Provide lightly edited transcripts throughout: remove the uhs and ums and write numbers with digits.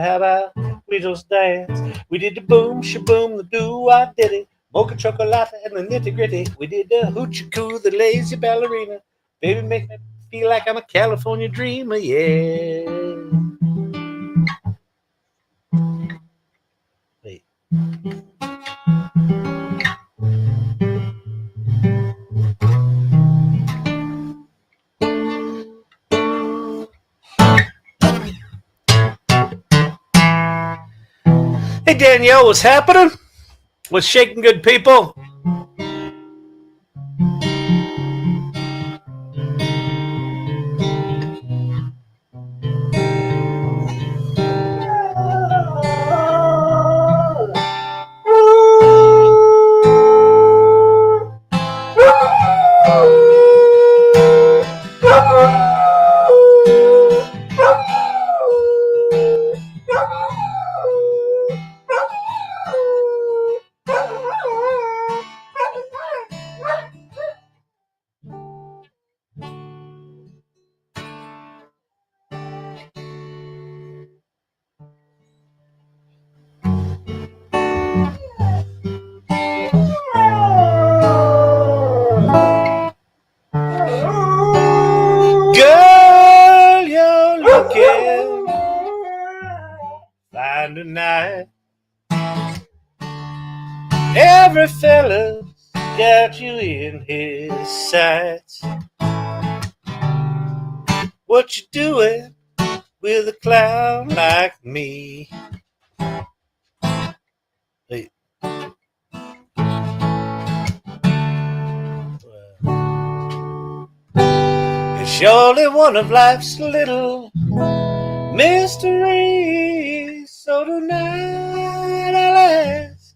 How about we just dance? We did the boom, shaboom, the do, I did it. Mocha chocolate and the nitty gritty. We did the hoochie coo, the lazy ballerina. Baby, make me feel like I'm a California dreamer, yeah. Wait. Hey Danielle, what's happening? What's shaking, good people? Girl, you're looking fine tonight. Every fella's got you in his sights. What you doing with a clown like me? Hey. It's surely one of life's little mysteries. So tonight I'll ask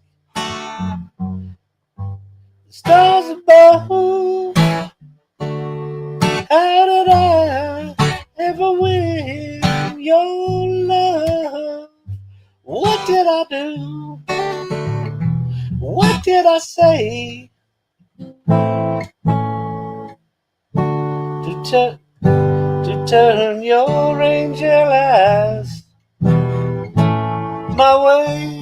the stars above, how did I ever win your love? What did I do? What did I say to turn your angel eyes my way?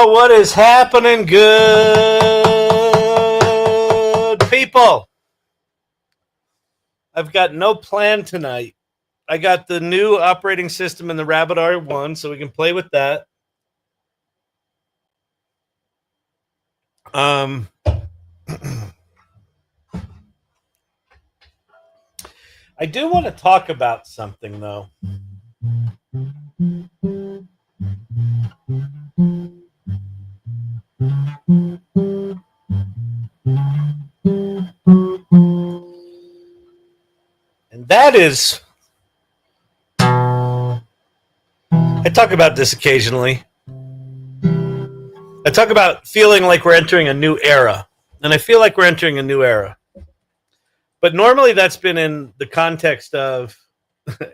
What is happening, good people? I've got no plan tonight. I got the new operating system in the Rabbit R1, so we can play with that. I do want to talk about something, though. And that is, I talk about this occasionally. I talk about feeling like we're entering a new era. And I feel like we're entering a new era. But normally that's been in the context of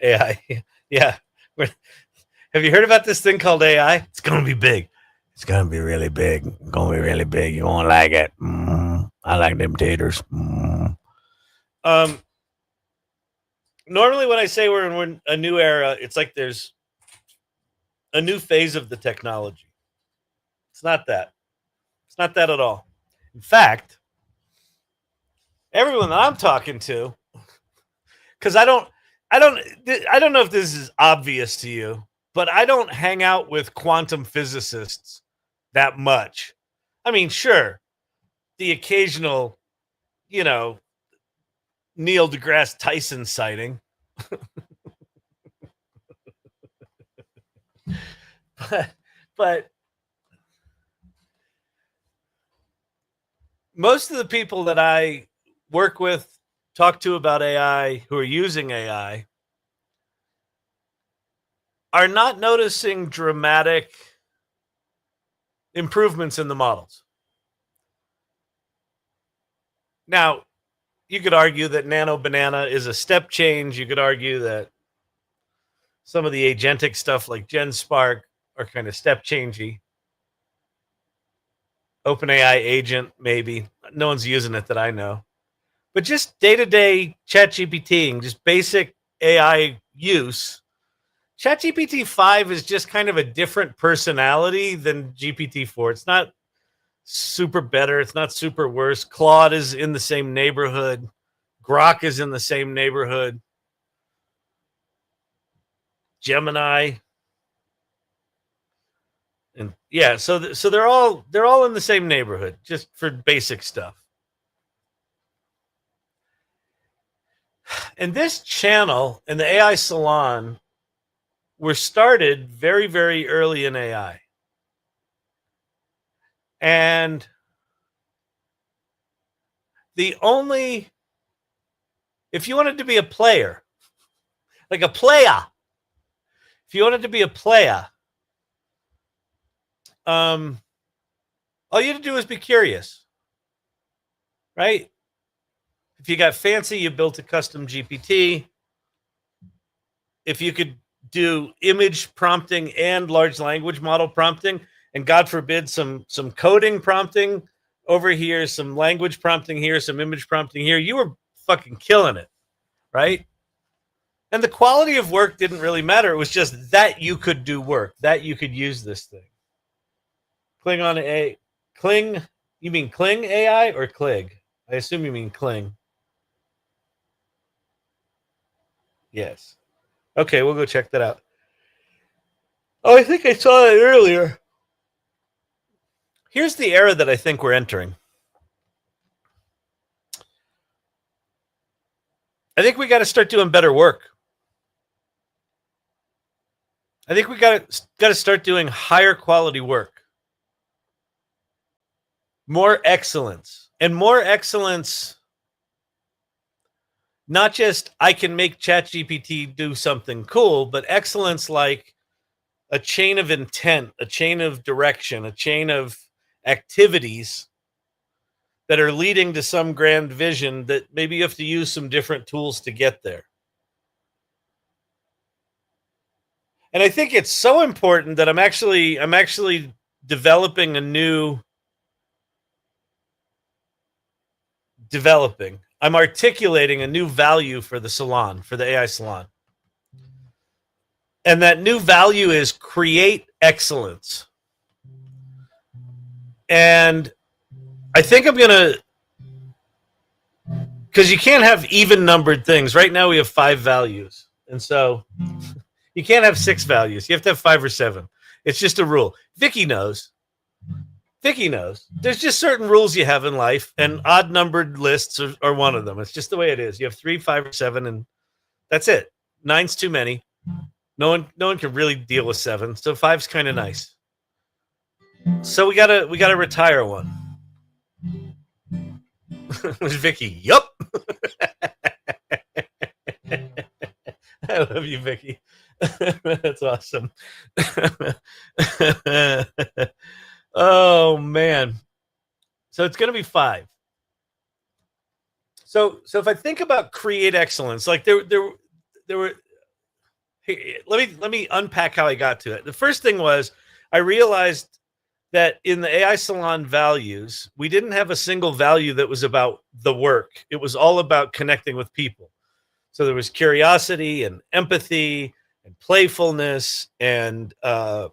AI. Yeah. Have you heard about this thing called AI? It's going to be big. It's going to be really big. It's going to be really big. You won't like it. I like them taters. Normally when I say we're in a new era, it's like there's a new phase of the technology. It's not that. It's not that at all. In fact, everyone that I'm talking to, because I don't know if this is obvious to you, but I don't hang out with quantum physicists that much. I mean, sure, the occasional, Neil deGrasse Tyson sighting. but most of the people that I work with, talk to about AI, who are using AI, are not noticing dramatic improvements in the models. Now, you could argue that Nano Banana is a step change. You could argue that some of the agentic stuff like GenSpark are kind of step changey. OpenAI agent, maybe. No one's using it that I know. But just day-to-day ChatGPT, just basic AI use, ChatGPT 5 is just kind of a different personality than GPT-4. It's not super better. It's not super worse. Claude is in the same neighborhood. Grok is in the same neighborhood. Gemini. And yeah, so they're all in the same neighborhood, just for basic stuff. And this channel and the AI Salon were started very, very early in AI. And if you wanted to be a player, like a player, if you wanted to be a player, all you had to do was be curious, right? If you got fancy, you built a custom GPT. If you could do image prompting and large language model prompting, and God forbid some coding prompting over here, some language prompting here, some image prompting here, you were fucking killing it, right? And the quality of work didn't really matter. It was just that you could do work, that you could use this thing. Kling, you mean Kling AI or Klig? I assume you mean Kling. Yes. Okay, we'll go check that out. Oh, I think I saw that earlier. Here's the era that I think we're entering. I think we got to start doing better work. I think we got to start doing higher quality work. More excellence. And more excellence, not just I can make ChatGPT do something cool, but excellence like a chain of intent, a chain of direction, a chain of activities that are leading to some grand vision that maybe you have to use some different tools to get there. And I think it's so important that I'm actually developing I'm articulating a new value for the salon, for the AI salon. And that new value is create excellence. And I think I'm going to, because you can't have even numbered things. Right now we have 5 values. And so you can't have 6 values. You have to have 5 or 7. It's just a rule. Vicky knows. There's just certain rules you have in life, and odd numbered lists are one of them. It's just the way it is. You have 3, 5, or 7, and that's it. 9's too many. No one can really deal with 7, so 5's kind of nice. So we gotta retire one. Was Vicky? Yup. I love you, Vicky. That's awesome. Oh man. So it's gonna be 5. So if I think about create excellence, like there were let me unpack how I got to it. The first thing was I realized that in the AI Salon values, we didn't have a single value that was about the work. It was all about connecting with people. So there was curiosity and empathy and playfulness and what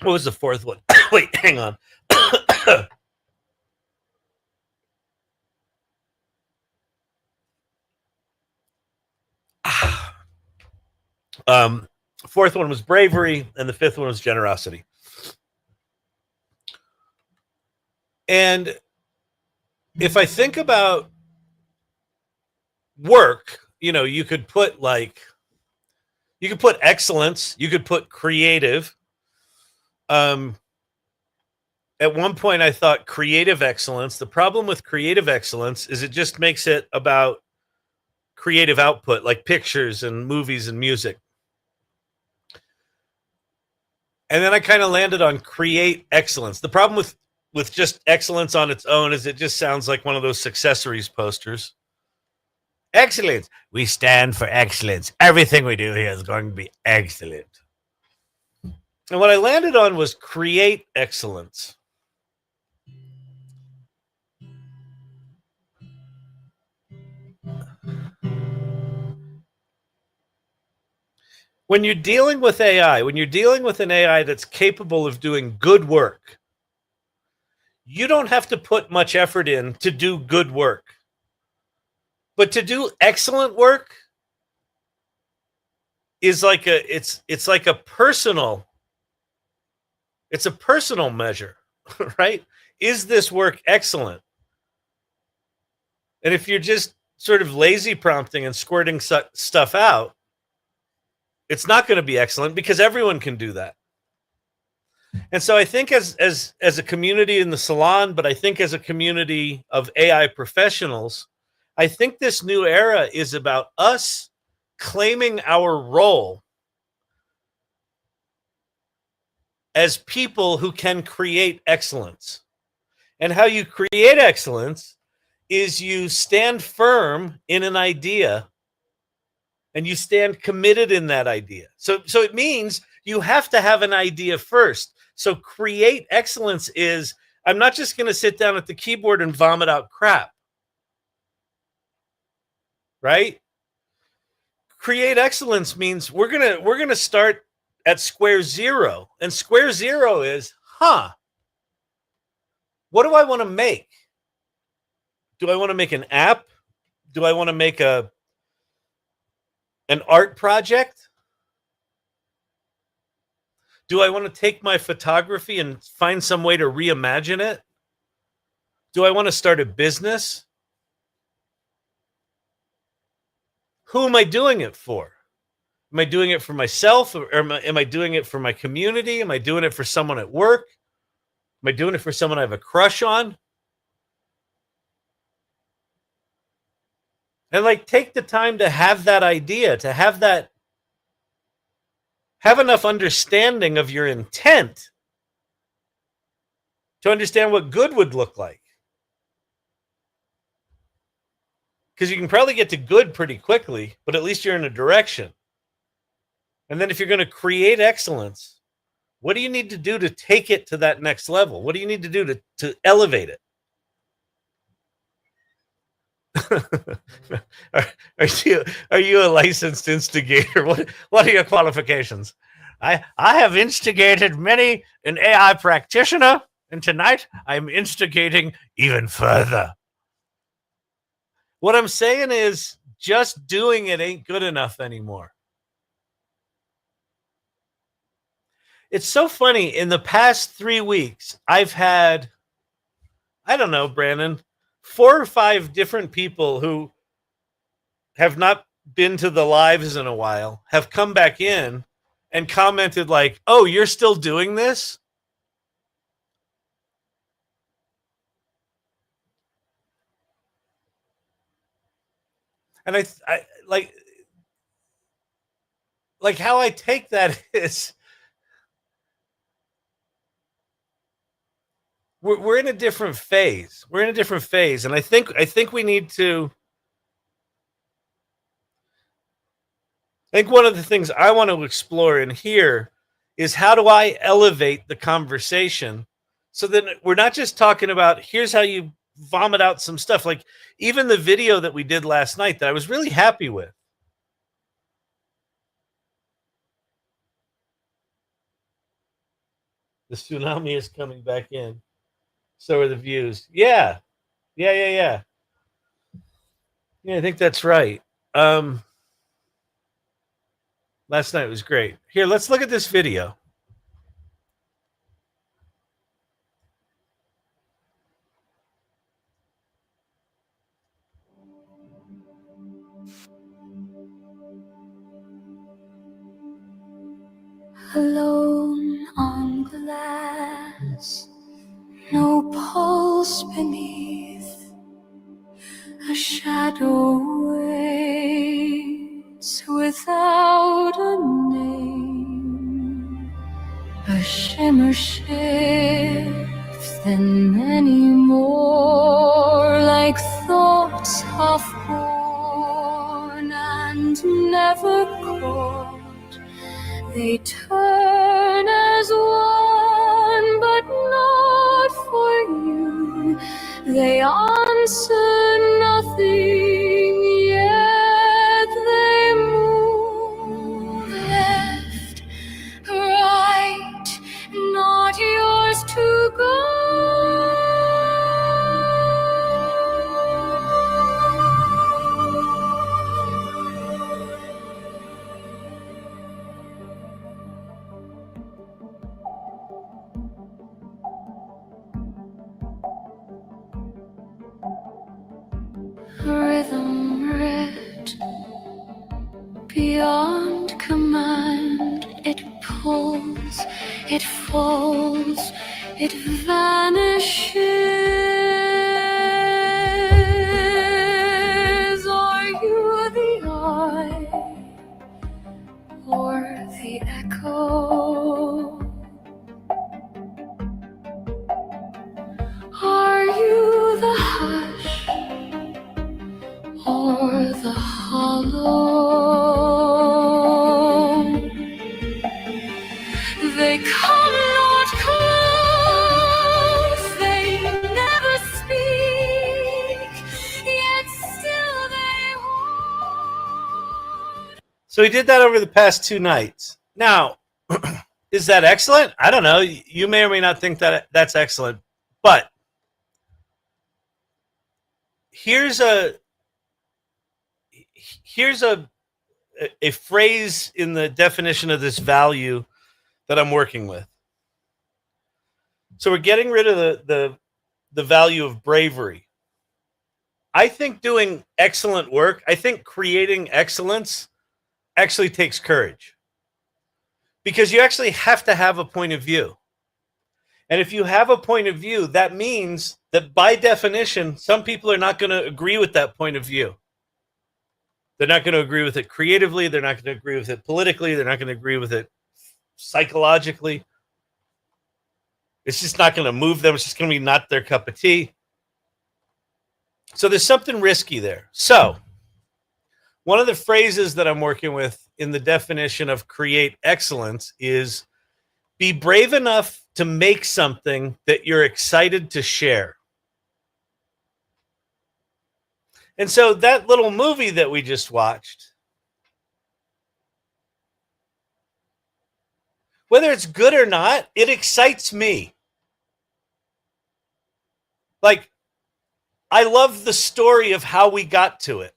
was the fourth one? Wait, hang on. Fourth one was bravery, and the fifth one was generosity. And if I think about work, you could put excellence, you could put creative. At one point I thought creative excellence. The problem with creative excellence is it just makes it about creative output, like pictures and movies and music. And then I kind of landed on create excellence. The problem with just excellence on its own is it just sounds like one of those accessories posters. Excellence. We stand for excellence. Everything we do here is going to be excellent. And what I landed on was create excellence. When you're dealing with AI, when you're dealing with an AI that's capable of doing good work, you don't have to put much effort in to do good work. But to do excellent work is like it's like a personal measure, right? Is this work excellent? And if you're just sort of lazy prompting and squirting stuff out, it's not going to be excellent because everyone can do that. And so I think as a community in the salon, but I think as a community of AI professionals, I think this new era is about us claiming our role as people who can create excellence. And how you create excellence is you stand firm in an idea and you stand committed in that idea. So it means you have to have an idea first. So create excellence is, I'm not just going to sit down at the keyboard and vomit out crap. Right? Create excellence means we're going to start at square zero. And square zero is, what do I want to make? Do I want to make an app? Do I want to make an art project? Do I want to take my photography and find some way to reimagine it? Do I want to start a business? Who am I doing it for? Am I doing it for myself, or am I doing it for my community? Am I doing it for someone at work? Am I doing it for someone I have a crush on? And take the time to have that idea, to have enough understanding of your intent to understand what good would look like. Because you can probably get to good pretty quickly, but at least you're in a direction. And then if you're going to create excellence, what do you need to do to take it to that next level? What do you need to do to elevate it? Are you a licensed instigator? What are your qualifications? I have instigated many an AI practitioner, and tonight I'm instigating even further. What I'm saying is just doing it ain't good enough anymore. It's so funny. In the past 3 weeks, I've had, I don't know, Brandon, 4 or 5 different people who have not been to the lives in a while have come back in and commented like, "Oh, you're still doing this?" And I like how I take that is we're in a different phase. We're in a different phase, and I think we need to I think one of the things I want to explore in here is how do I elevate the conversation so that we're not just talking about here's how you vomit out some stuff. Like even the video that we did last night that I was really happy with. The tsunami is coming back in. So are the views. Yeah. Yeah. I think that's right. Last night was great. Here, let's look at this video. Alone on glass, no pulse beneath, a shadow waits without a name, a shimmer shifts, then many more, like thoughts half-born and never caught. They turn as one, but not for you. They answer nothing, yet they move left, right, not yours to go. Rhythm writ beyond command, it pulls, it falls, it vanishes. Are you the eye or the echo? Are you the hush or the hollow? They come not close, they never speak, yet still they hold. So he did that over the past 2 nights. Now, is that excellent? I don't know. You may or may not think that that's excellent, but here's a phrase in the definition of this value that I'm working with. So we're getting rid of the value of bravery. I think doing excellent work, I think creating excellence actually takes courage. Because you actually have to have a point of view. And if you have a point of view, that means that by definition, some people are not going to agree with that point of view. They're not going to agree with it creatively. They're not going to agree with it politically. They're not going to agree with it psychologically. It's just not going to move them. It's just going to be not their cup of tea. So there's something risky there. So one of the phrases that I'm working with in the definition of create excellence is be brave enough to make something that you're excited to share. And so that little movie that we just watched, whether it's good or not, it excites me. Like, I love the story of how we got to it.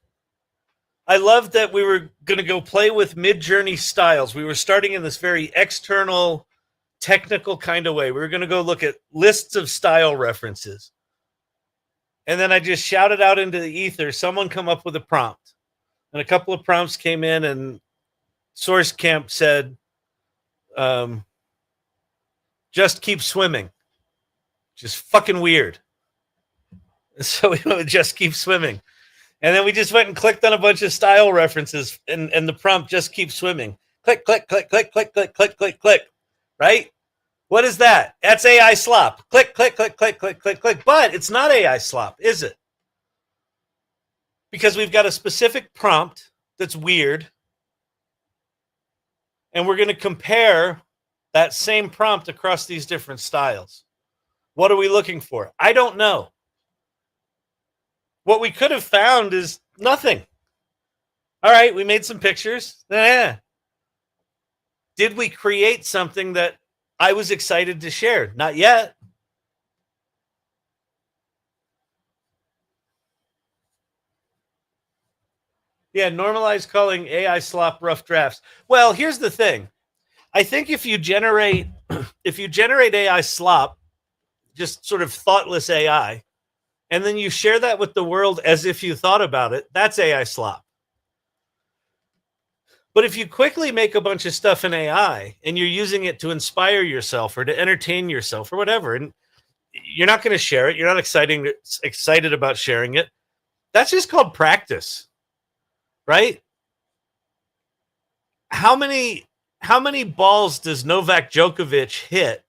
I love that we were going to go play with Midjourney Styles. We were starting in this very external, technical kind of way. We were going to go look at lists of style references. And then I just shouted out into the ether, someone come up with a prompt. And a couple of prompts came in, and Source Camp said, just keep swimming. Just fucking weird. So we would just keep swimming. And then we just went and clicked on a bunch of style references, and the prompt just keep swimming. Click, click, click, click, click, click, click, click, click. Right? What is that? That's AI slop. Click, click, click, click, click, click, click. But it's not AI slop, is it? Because we've got a specific prompt that's weird. and we're going to compare that same prompt across these different styles. What are we looking for? I don't know. What we could have found is nothing. All right, we made some pictures. Did we create something that I was excited to share? Not yet. Yeah, normalize calling AI slop rough drafts. Well, here's the thing. I think if you generate AI slop, just sort of thoughtless AI, and then you share that with the world as if you thought about it, that's AI slop. But if you quickly make a bunch of stuff in AI and you're using it to inspire yourself or to entertain yourself or whatever, and you're not going to share it, you're not excited about sharing it, that's just called practice, right? How many balls does Novak Djokovic hit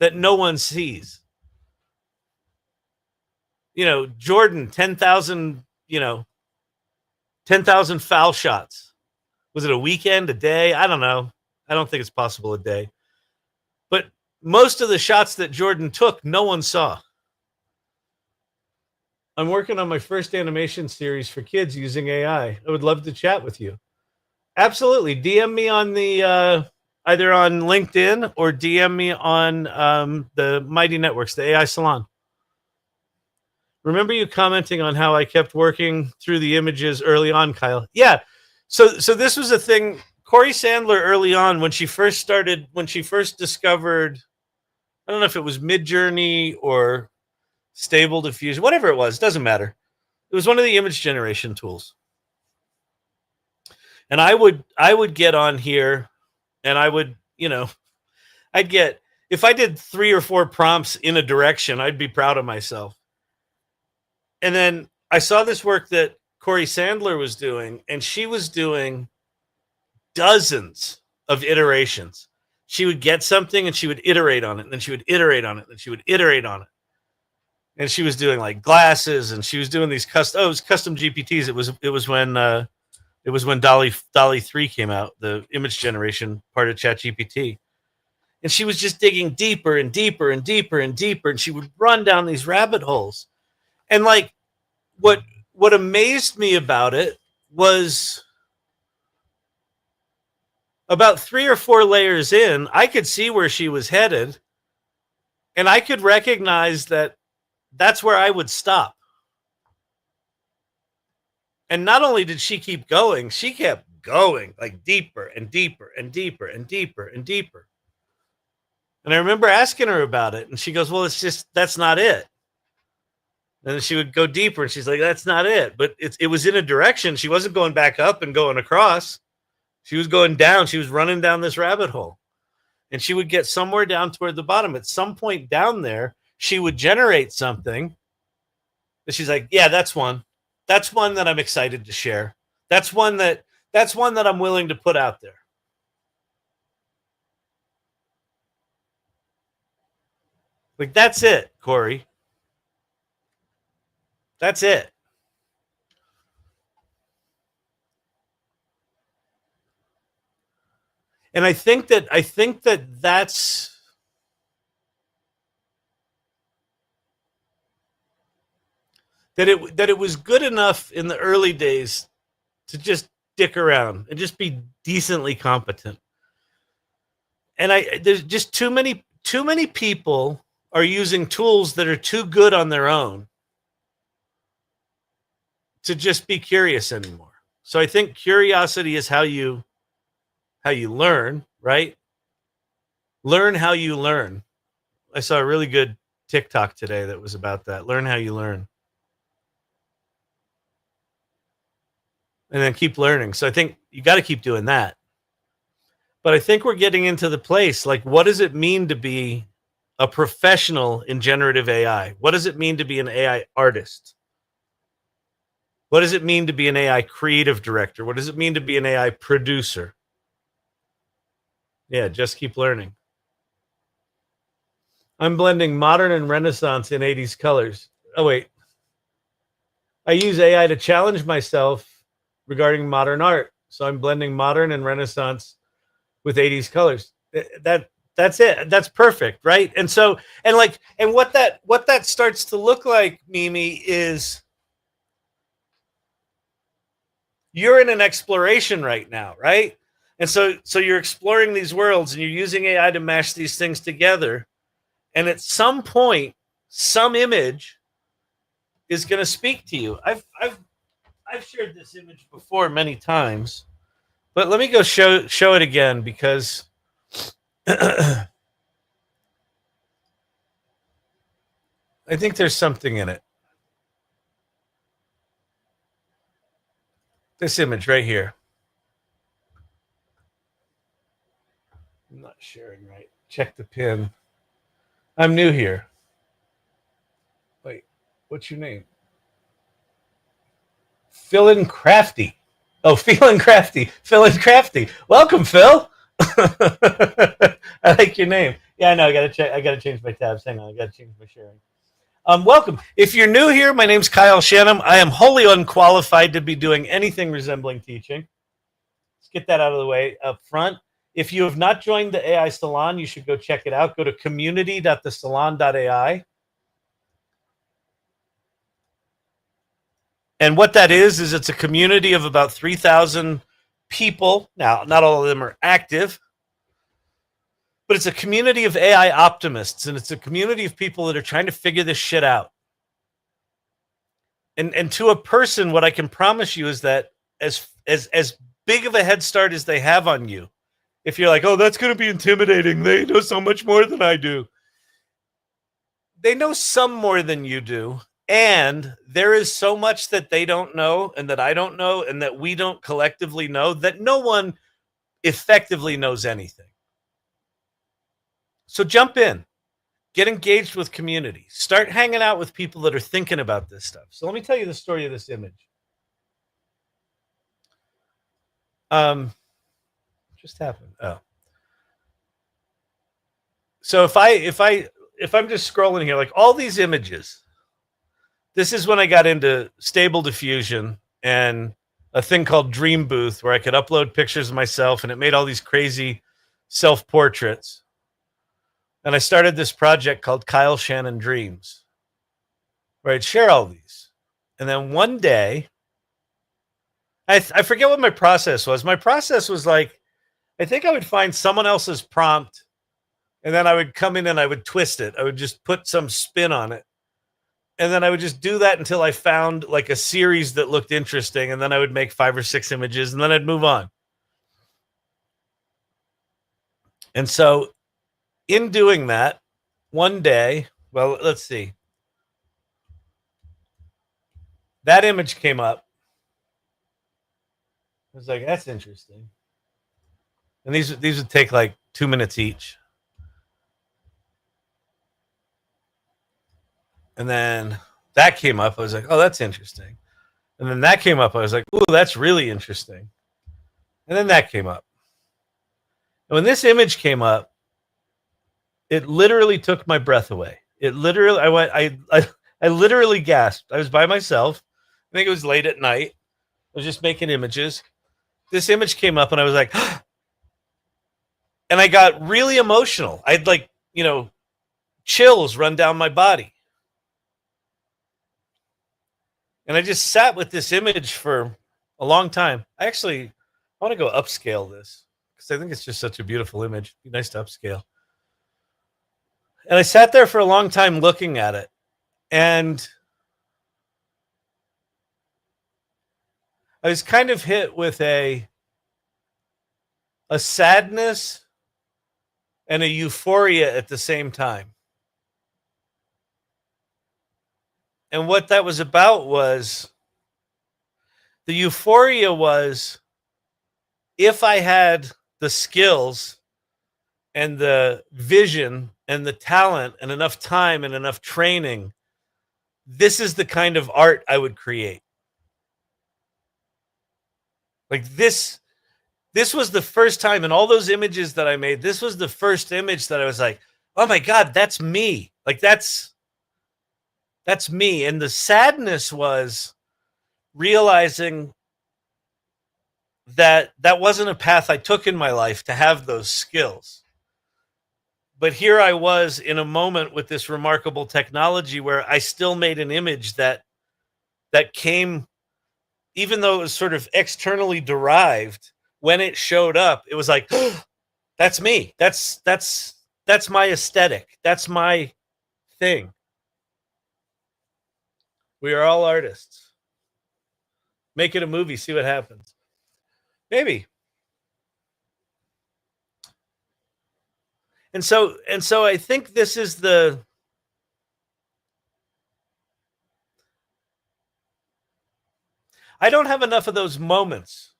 that no one sees? Jordan, 10,000, 10,000 foul shots. Was it a weekend, a day? I don't know. I don't think it's possible a day. But most of the shots that Jordan took, no one saw. I'm working on my first animation series for kids using AI. I would love to chat with you. Absolutely. DM me on the either on LinkedIn or DM me on the Mighty Networks, the AI Salon. Remember you commenting on how I kept working through the images early on, Kyle? Yeah. So this was a thing. Corey Sandler early on, when she first discovered, I don't know if it was Midjourney or Stable Diffusion, whatever it was, doesn't matter. It was one of the image generation tools. And I would get on here and I would, I'd get, if I did 3 or 4 prompts in a direction, I'd be proud of myself. And then I saw this work that Corey Sandler was doing, and she was doing dozens of iterations. She would get something and she would iterate on it, and then she would iterate on it, and she would iterate on it. And she was doing like glasses, and she was doing these custom GPTs. It was when DALL-E 3 came out, the image generation part of ChatGPT. And she was just digging deeper and deeper and deeper and deeper, and she would run down these rabbit holes. And like what amazed me about it was about 3 or 4 layers in, I could see where she was headed, and I could recognize that that's where I would stop. And not only did she keep going, she kept going like deeper and deeper and deeper and deeper and deeper. And I remember asking her about it, and she goes, well, that's not it. And then she would go deeper, and she's like, that's not it. But it was in a direction. She wasn't going back up and going across. She was going down. She was running down this rabbit hole. And she would get somewhere down toward the bottom. At some point down there, she would generate something. And she's like, yeah, that's one. That's one that I'm excited to share. That's one that I'm willing to put out there. Like, that's it, Corey. That's it. And I think that that's that it was good enough in the early days to just dick around and just be decently competent. And there's just too many people are using tools that are too good on their own to just be curious anymore. So I think curiosity is how you learn, right? Learn how you learn. I saw a really good TikTok today that was about that. Learn how you learn. And then keep learning. So I think you got to keep doing that. But I think we're getting into the place, like, what does it mean to be a professional in generative AI? What does it mean to be an AI artist? What does it mean to be an AI creative director? What does it mean to be an AI producer? Yeah, just keep learning. I'm blending modern and Renaissance in 80s colors. Oh, wait. I use AI to challenge myself regarding modern art. So I'm blending modern and Renaissance with 80s colors. That's it. That's perfect, right? And so, and what that starts to look like, Mimi, is you're in an exploration right now, right? And so you're exploring these worlds and you're using AI to mash these things together. And at some point, some image is going to speak to you. I've shared this image before many times, but let me go show it again because I think there's something in it. This image right here. I'm not sharing right. Check the pin. I'm new here. Wait, what's your name? Feeling Crafty. Oh, Feeling Crafty. Feeling Crafty. Welcome, Phil. I like your name. Yeah, I know. I gotta change my tabs. Hang on. I gotta change my sharing. Welcome. If you're new here, my name's Kyle Shannon. I am wholly unqualified to be doing anything resembling teaching. Let's get that out of the way up front. If you have not joined the AI Salon, you should go check it out. Go to community.thesalon.ai. And what that is it's a community of about 3,000 people. Now, not all of them are active, but it's a community of AI optimists, and it's a community of people that are trying to figure this shit out. And to a person, what I can promise you is that as big of a head start as they have on you, if you're like, oh, that's going to be intimidating, they know so much more than I do. They know some more than you do. And there is so much that they don't know and that I don't know and that we don't collectively know that no one effectively knows anything. So jump in, get engaged with community, start hanging out with people that are thinking about this stuff. So let me tell you the story of this image. Just happened. Oh. So if I'm just scrolling here, like all these images, this is when I got into Stable Diffusion and a thing called Dream Booth where I could upload pictures of myself and it made all these crazy self-portraits. And I started this project called Kyle Shannon Dreams where I'd share all these. And then one day, I forget what my process was. My process was like, I think I would find someone else's prompt and then I would come in and I would twist it. I would just put some spin on it. And then I would just do that until I found like a series that looked interesting. And then I would make 5 or 6 images and then I'd move on. And so in doing that, one day, well, let's see. That image came up. I was like, that's interesting. And these would take like 2 minutes each. And then that came up. I was like, oh, that's interesting. And then that came up. I was like, ooh, that's really interesting. And then that came up. And when this image came up, it literally took my breath away. It literally, I literally gasped. I was by myself. I think it was late at night. I was just making images. This image came up and I was like, and I got really emotional. I'd like, chills run down my body. And I just sat with this image for a long time. I want to go upscale this because I think it's just such a beautiful image. It'd be nice to upscale. And I sat there for a long time looking at it. And I was kind of hit with a sadness and a euphoria at the same time. And what that was about was the euphoria was if I had the skills and the vision and the talent and enough time and enough training, this is the kind of art I would create. Like this was the first time in all those images that I made, this was the first image that I was like, oh my God, that's me. Like that's me. And the sadness was realizing that wasn't a path I took in my life to have those skills. But here I was in a moment with this remarkable technology where I still made an image that came, even though it was sort of externally derived, when it showed up, it was like, oh, that's me. That's my aesthetic. That's my thing. We are all artists. Make it a movie, see what happens. Maybe. And so I think this is I don't have enough of those moments.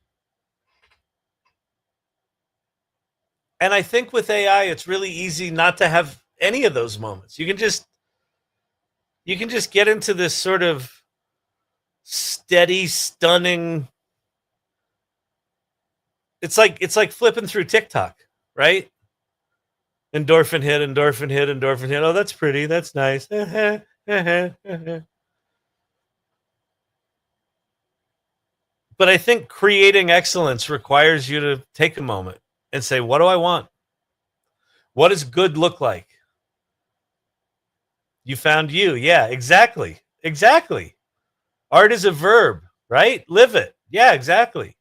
And I think with AI, it's really easy not to have any of those moments. You can just get into this sort of steady, stunning. It's like flipping through TikTok, right? Endorphin hit, endorphin hit, endorphin hit. Oh, that's pretty. That's nice. But I think creating excellence requires you to take a moment and say, what do I want? What does good look like? You found you. Yeah, exactly. Exactly. Art is a verb, right? Live it. Yeah, exactly.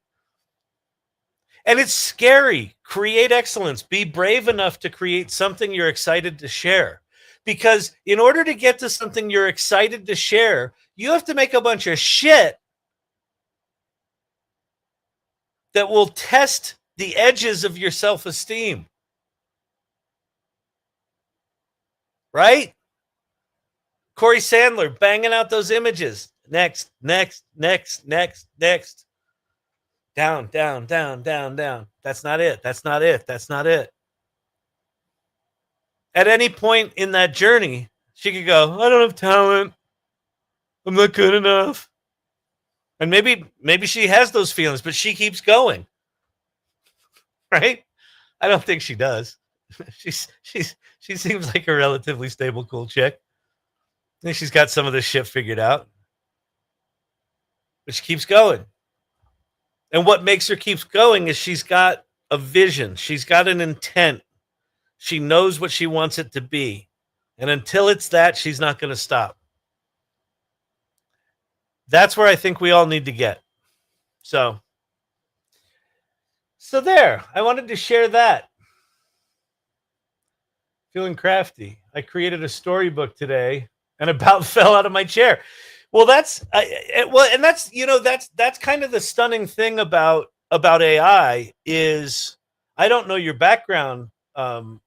And it's scary. Create excellence. Be brave enough to create something you're excited to share. Because in order to get to something you're excited to share, you have to make a bunch of shit that will test the edges of your self-esteem. Right? Corey Sandler banging out those images. Next, next, next, next, next. Down, down, down, down, down. That's not it. That's not it. That's not it. At any point in that journey, she could go, I don't have talent. I'm not good enough. And maybe she has those feelings, but she keeps going. Right? I don't think she does. She seems like a relatively stable, cool chick. I think she's got some of this shit figured out. But she keeps going. And what makes her keep going is she's got a vision. She's got an intent. She knows what she wants it to be. And until it's that, she's not going to stop. That's where I think we all need to get. So there. I wanted to share that. Feeling crafty. I created a storybook today and about fell out of my chair. Well, that's kind of the stunning thing about AI is I don't know your background, Phil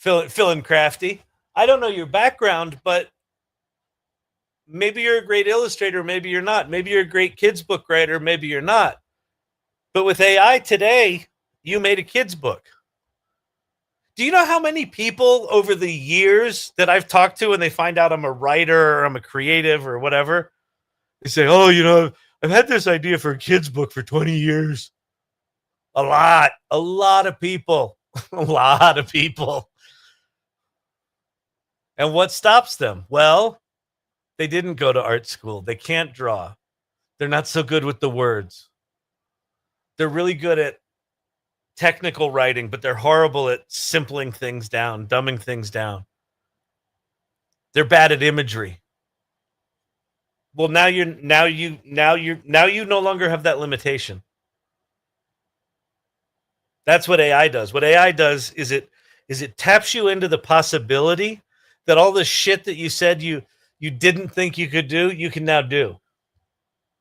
and crafty. I don't know your background, but maybe you're a great illustrator, maybe you're not. Maybe you're a great kids book writer, maybe you're not. But with AI today, you made a kids book. Do you know how many people over the years that I've talked to and they find out I'm a writer or I'm a creative or whatever, they say, oh, I've had this idea for a kid's book for 20 years. A lot of people, a lot of people. And what stops them? Well, they didn't go to art school. They can't draw. They're not so good with the words. They're really good at technical writing, but they're horrible at simpling things down, dumbing things down. They're bad at imagery. Well, now you no longer have that limitation. That's what AI does. What AI does is it taps you into the possibility that all the shit that you said you didn't think you could do, you can now do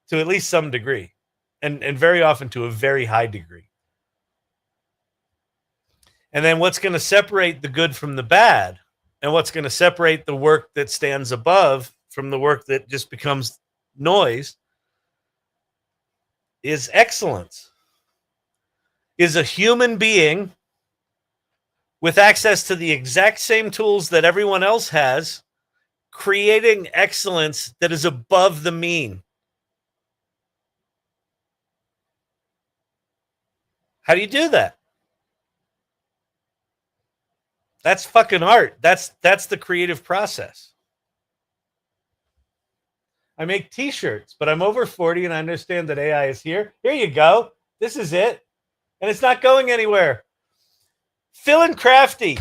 to at least some degree, and very often to a very high degree. And then what's going to separate the good from the bad, and what's going to separate the work that stands above from the work that just becomes noise, is excellence. Is a human being with access to the exact same tools that everyone else has, creating excellence that is above the mean. How do you do that? That's fucking art. That's the creative process. I make t-shirts, but I'm over 40 and I understand that AI is here. Here you go. This is it. And it's not going anywhere. Phil and Crafty.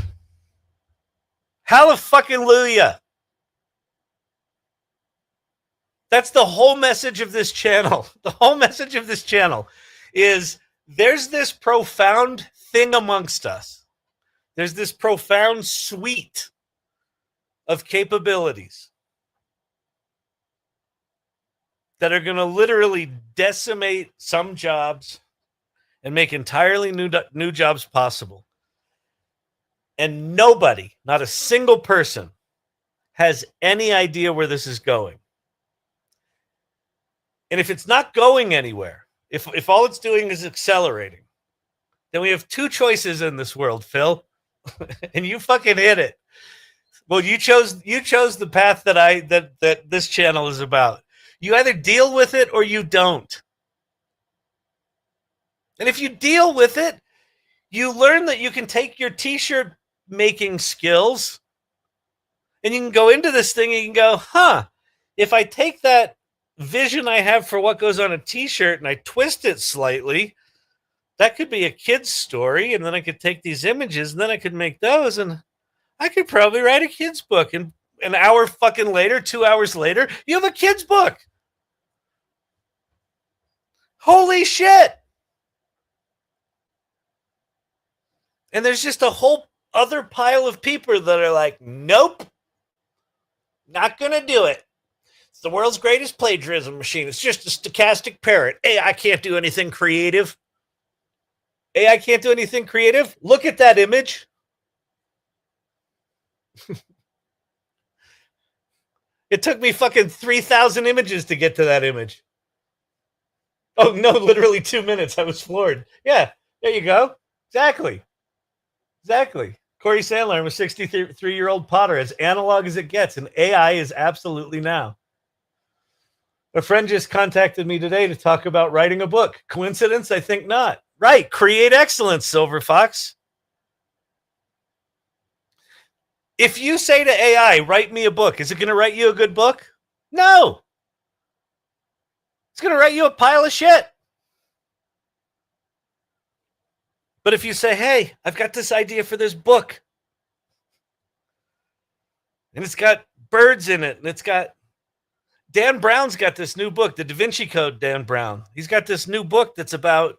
Hallelujah. That's the whole message of this channel. The whole message of this channel is there's this profound thing amongst us. There's this profound suite of capabilities that are going to literally decimate some jobs and make entirely new jobs possible. And nobody, not a single person, has any idea where this is going. And if it's not going anywhere, if all it's doing is accelerating, then we have two choices in this world, Phil. And you fucking hit it. Well, you chose the path that this channel is about. You either deal with it or you don't. And if you deal with it, you learn that you can take your t-shirt making skills and you can go into this thing and you can go, if I take that vision I have for what goes on a t-shirt and I twist it slightly, that could be a kid's story. And then I could take these images and then I could make those and I could probably write a kid's book. And an hour fucking later, 2 hours later, you have a kid's book. Holy shit. And there's just a whole other pile of people that are like, nope, not going to do it. It's the world's greatest plagiarism machine. It's just a stochastic parrot. AI can't do anything creative. AI can't do anything creative. Look at that image. It took me fucking 3,000 images to get to that image. Oh, no, literally 2 minutes. I was floored. Yeah, there you go. Exactly. Corey Sandler, I'm a 63-year-old potter, as analog as it gets, and AI is absolutely now. A friend just contacted me today to talk about writing a book. Coincidence? I think not. Right. Create excellence, Silver Fox. If you say to AI, write me a book, is it going to write you a good book? No. It's going to write you a pile of shit. But if you say, hey, I've got this idea for this book, and it's got birds in it, and it's got Dan Brown's got this new book, the Da Vinci Code, Dan Brown. He's got this new book that's about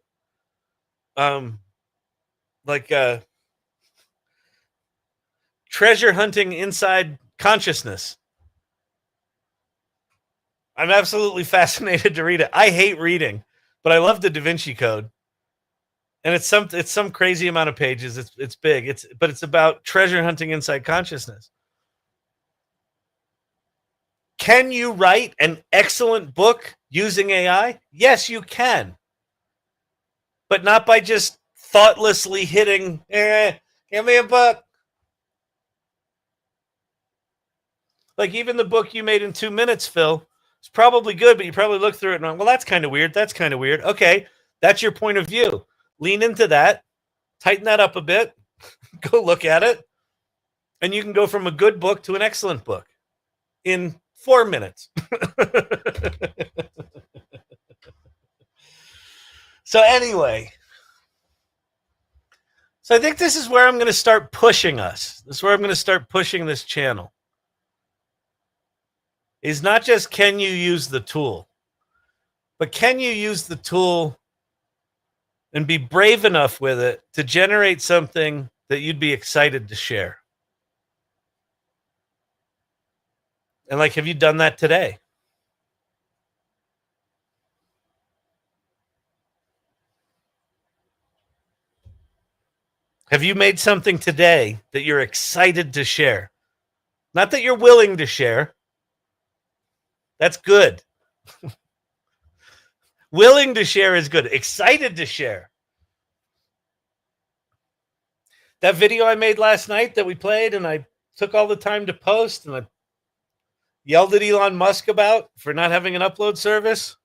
treasure hunting inside consciousness. I'm absolutely fascinated to read it. I hate reading, but I love the Da Vinci Code. And it's some crazy amount of pages. It's big. But it's about treasure hunting inside consciousness. Can you write an excellent book using AI? Yes, you can. But not by just thoughtlessly hitting, give me a book. Like even the book you made in 2 minutes, Phil, it's probably good, but you probably look through it and went, well, that's kind of weird. That's kind of weird. Okay, that's your point of view. Lean into that, tighten that up a bit, go look at it, and you can go from a good book to an excellent book in 4 minutes. So anyway, I think this is where I'm going to start pushing us. This is where I'm going to start pushing this channel. Is not just can you use the tool, but can you use the tool and be brave enough with it to generate something that you'd be excited to share? And like, have you done that today? Have you made something today that you're excited to share? Not that you're willing to share. That's good. Willing to share is good. Excited to share. That video I made last night that we played and I took all the time to post and I yelled at Elon Musk about for not having an upload service.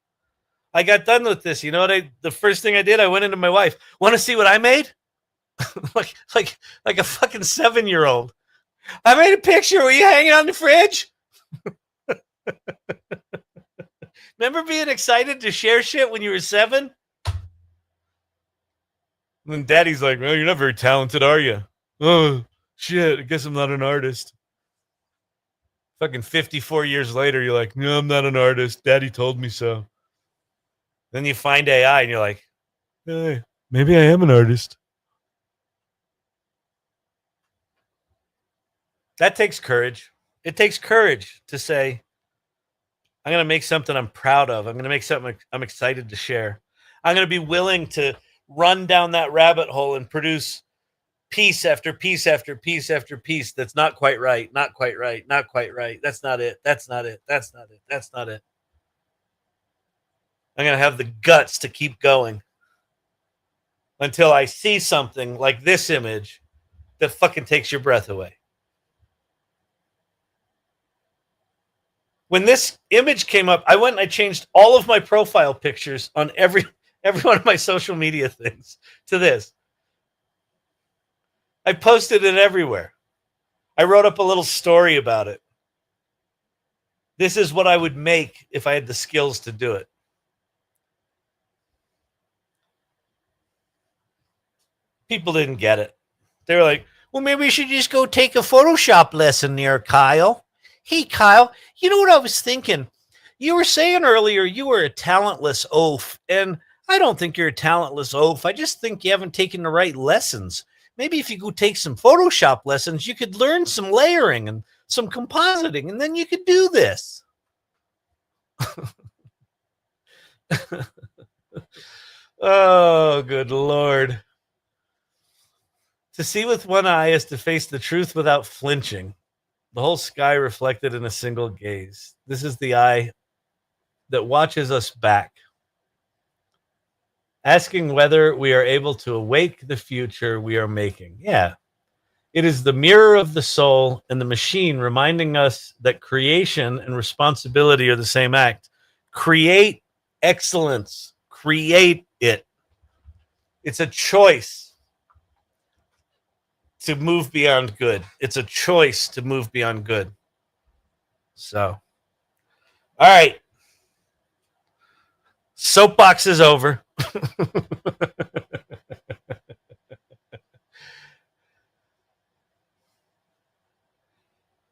I got done with this. You know what? The first thing I did, I went into my wife. Want to see what I made? like a fucking 7-year-old. I made a picture. Were you hanging on the fridge? Remember being excited to share shit when you were 7? And daddy's like, well, you're not very talented, are you? Oh, shit. I guess I'm not an artist. Fucking 54 years later, you're like, no, I'm not an artist. Daddy told me so. Then you find AI and you're like, hey, maybe I am an artist. That takes courage. It takes courage to say, I'm going to make something I'm proud of. I'm going to make something I'm excited to share. I'm going to be willing to run down that rabbit hole and produce piece after piece after piece after piece that's not quite right, not quite right, not quite right. That's not it. That's not it. That's not it. That's not it. I'm going to have the guts to keep going until I see something like this image that fucking takes your breath away. When this image came up, I went and I changed all of my profile pictures on every one of my social media things to this. I posted it everywhere. I wrote up a little story about it. This is what I would make if I had the skills to do it. People didn't get it. They were like, well, maybe we should just go take a Photoshop lesson there, Kyle. Hey, Kyle, you know what I was thinking? You were saying earlier you were a talentless oaf, and I don't think you're a talentless oaf. I just think you haven't taken the right lessons. Maybe if you go take some Photoshop lessons, you could learn some layering and some compositing, and then you could do this. Oh, good Lord. To see with one eye is to face the truth without flinching. The whole sky reflected in a single gaze. This is the eye that watches us back, asking whether we are able to awake the future we are making. Yeah. It is the mirror of the soul and the machine reminding us that creation and responsibility are the same act. Create excellence. Create it. It's a choice to move beyond good. It's a choice to move beyond good. So, all right. Soapbox is over.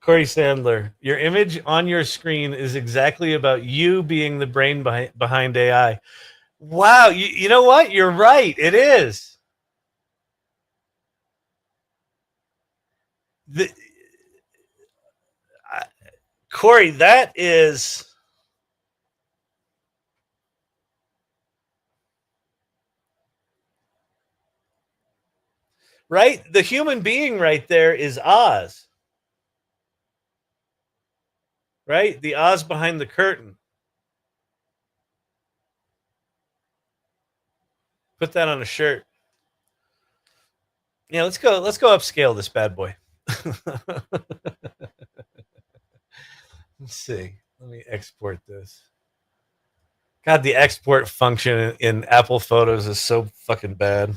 Corey Sandler, your image on your screen is exactly about you being the brain behind AI. Wow, you know what? You're right. It is. The, Corey, that is right. The human being right there is Oz, right? The Oz behind the curtain. Put that on a shirt. Yeah, let's go upscale this bad boy. Let's see. Let me export this. God, the export function in Apple Photos is so fucking bad.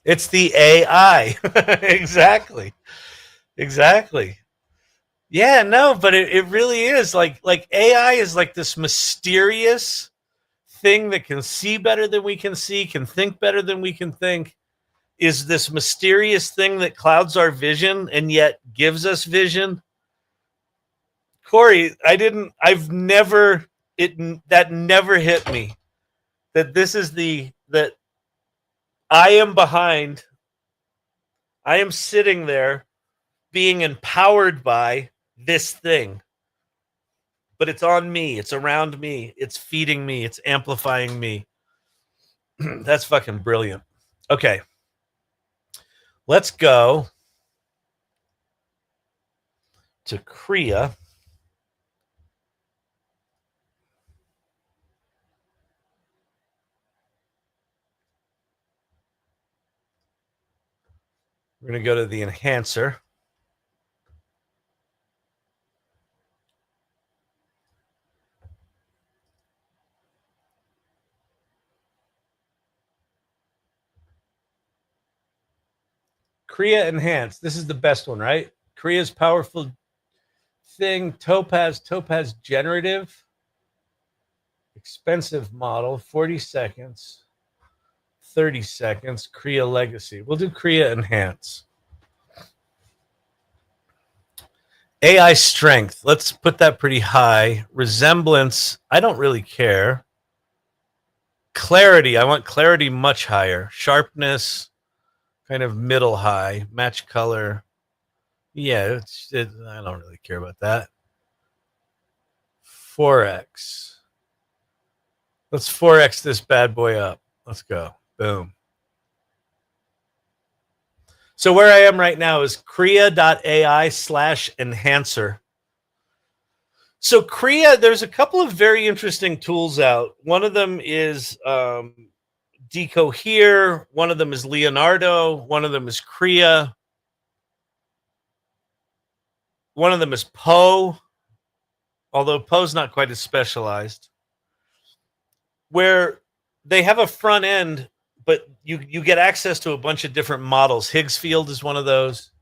It's the AI. Exactly. Exactly. Yeah, no, but it really is like AI is like this mysterious thing that can see better than we can see, can think better than we can think, is this mysterious thing that clouds our vision and yet gives us vision. Corey, I've never, that never hit me that this is that I am behind, I am sitting there being empowered by this thing. But it's on me, it's around me, it's feeding me, it's amplifying me. That's fucking brilliant. Okay. Let's go to Crea. We're going to go to the enhancer. Crea Enhance. This is the best one, right? Crea's powerful thing, Topaz generative, expensive model, 40 seconds, 30 seconds, Crea legacy. We'll do Crea enhance. AI strength, let's put that pretty high. Resemblance, I don't really care. Clarity, I want clarity much higher. Sharpness, kind of middle high. Match color, yeah, I don't really care about that. 4x. Let's 4x this bad boy up. Let's go. Boom. So where I am right now is Crea.ai/enhancer. So Crea, there's a couple of very interesting tools out. One of them is Decohere. One of them is Leonardo. One of them is Crea. One of them is Poe, although Poe's not quite as specialized, where they have a front end, but you get access to a bunch of different models. Higgsfield is one of those.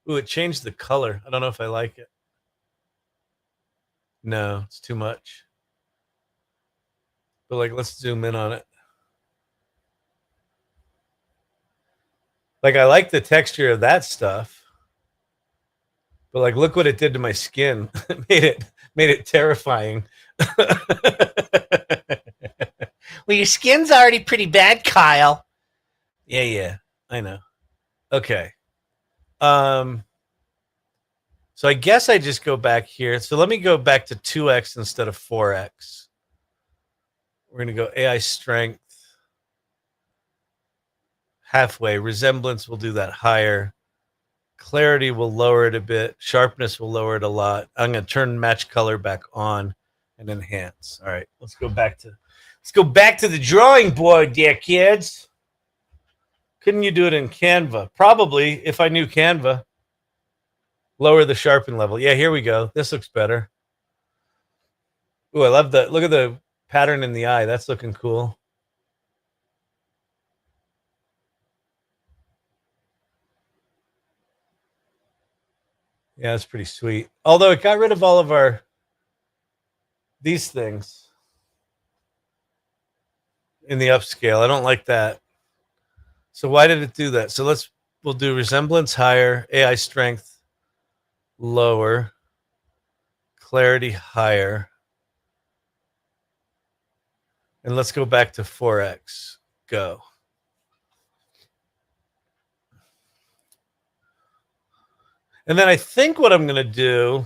Ooh, it changed the color. I don't know if I like it. No, it's too much. But like, let's zoom in on it. Like, I like the texture of that stuff. But like, look what it did to my skin. It made it terrifying. Well, your skin's already pretty bad, Kyle. Yeah, I know. Okay. So I guess I just go back here. So let me go back to 2x instead of 4x. We're going to go AI strength. Halfway. Resemblance, we'll do that higher. Clarity will lower it a bit. Sharpness will lower it a lot. I'm going to turn match color back on and enhance. All right, let's go back to the drawing board, dear kids. Couldn't you do it in Canva? Probably, if I knew Canva. Lower the sharpen level. Yeah, here we go. This looks better. Ooh, I love that. Look at the pattern in the eye. That's looking cool. Yeah, it's pretty sweet. Although it got rid of all of these things in the upscale. I don't like that. So why did it do that? So we'll do resemblance higher, AI strength lower, clarity higher. And let's go back to 4x. Go. And then I think what I'm going to do,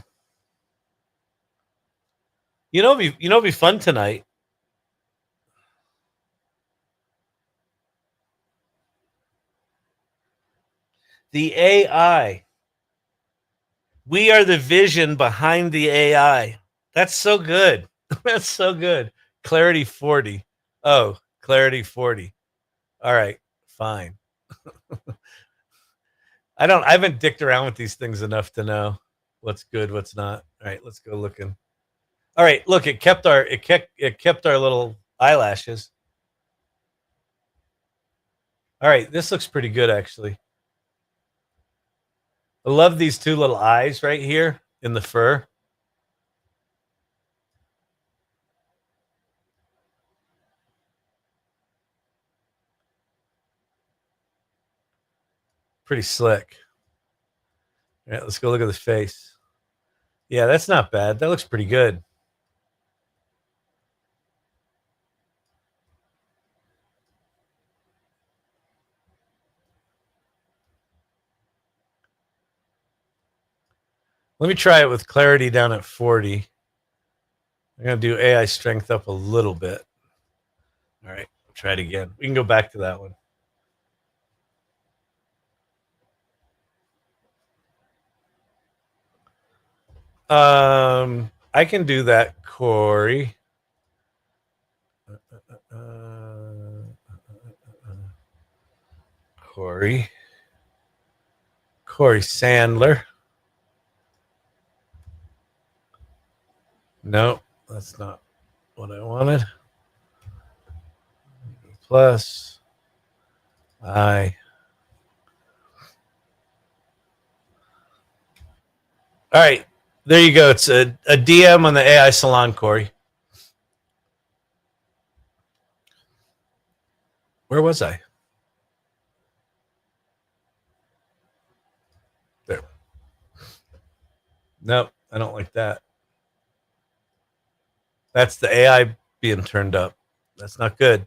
it'd be fun tonight. The AI. We are the vision behind the AI. That's so good. That's so good. Clarity 40. Oh, clarity 40. All right, fine. I haven't dicked around with these things enough to know what's good, what's not. All right, let's go looking. All right, look, it kept our little eyelashes. All right, this looks pretty good actually. I love these two little eyes right here in the fur. Pretty slick. All right, let's go look at his face. Yeah, that's not bad. That looks pretty good. Let me try it with clarity down at 40. I'm going to do AI strength up a little bit. All right, try it again. We can go back to that one. I can do that, Corey. Corey Sandler. No, that's not what I wanted. Plus I All right. There you go. It's a DM on the AI Salon, Corey. Where was I? There. Nope, I don't like that. That's the AI being turned up. That's not good.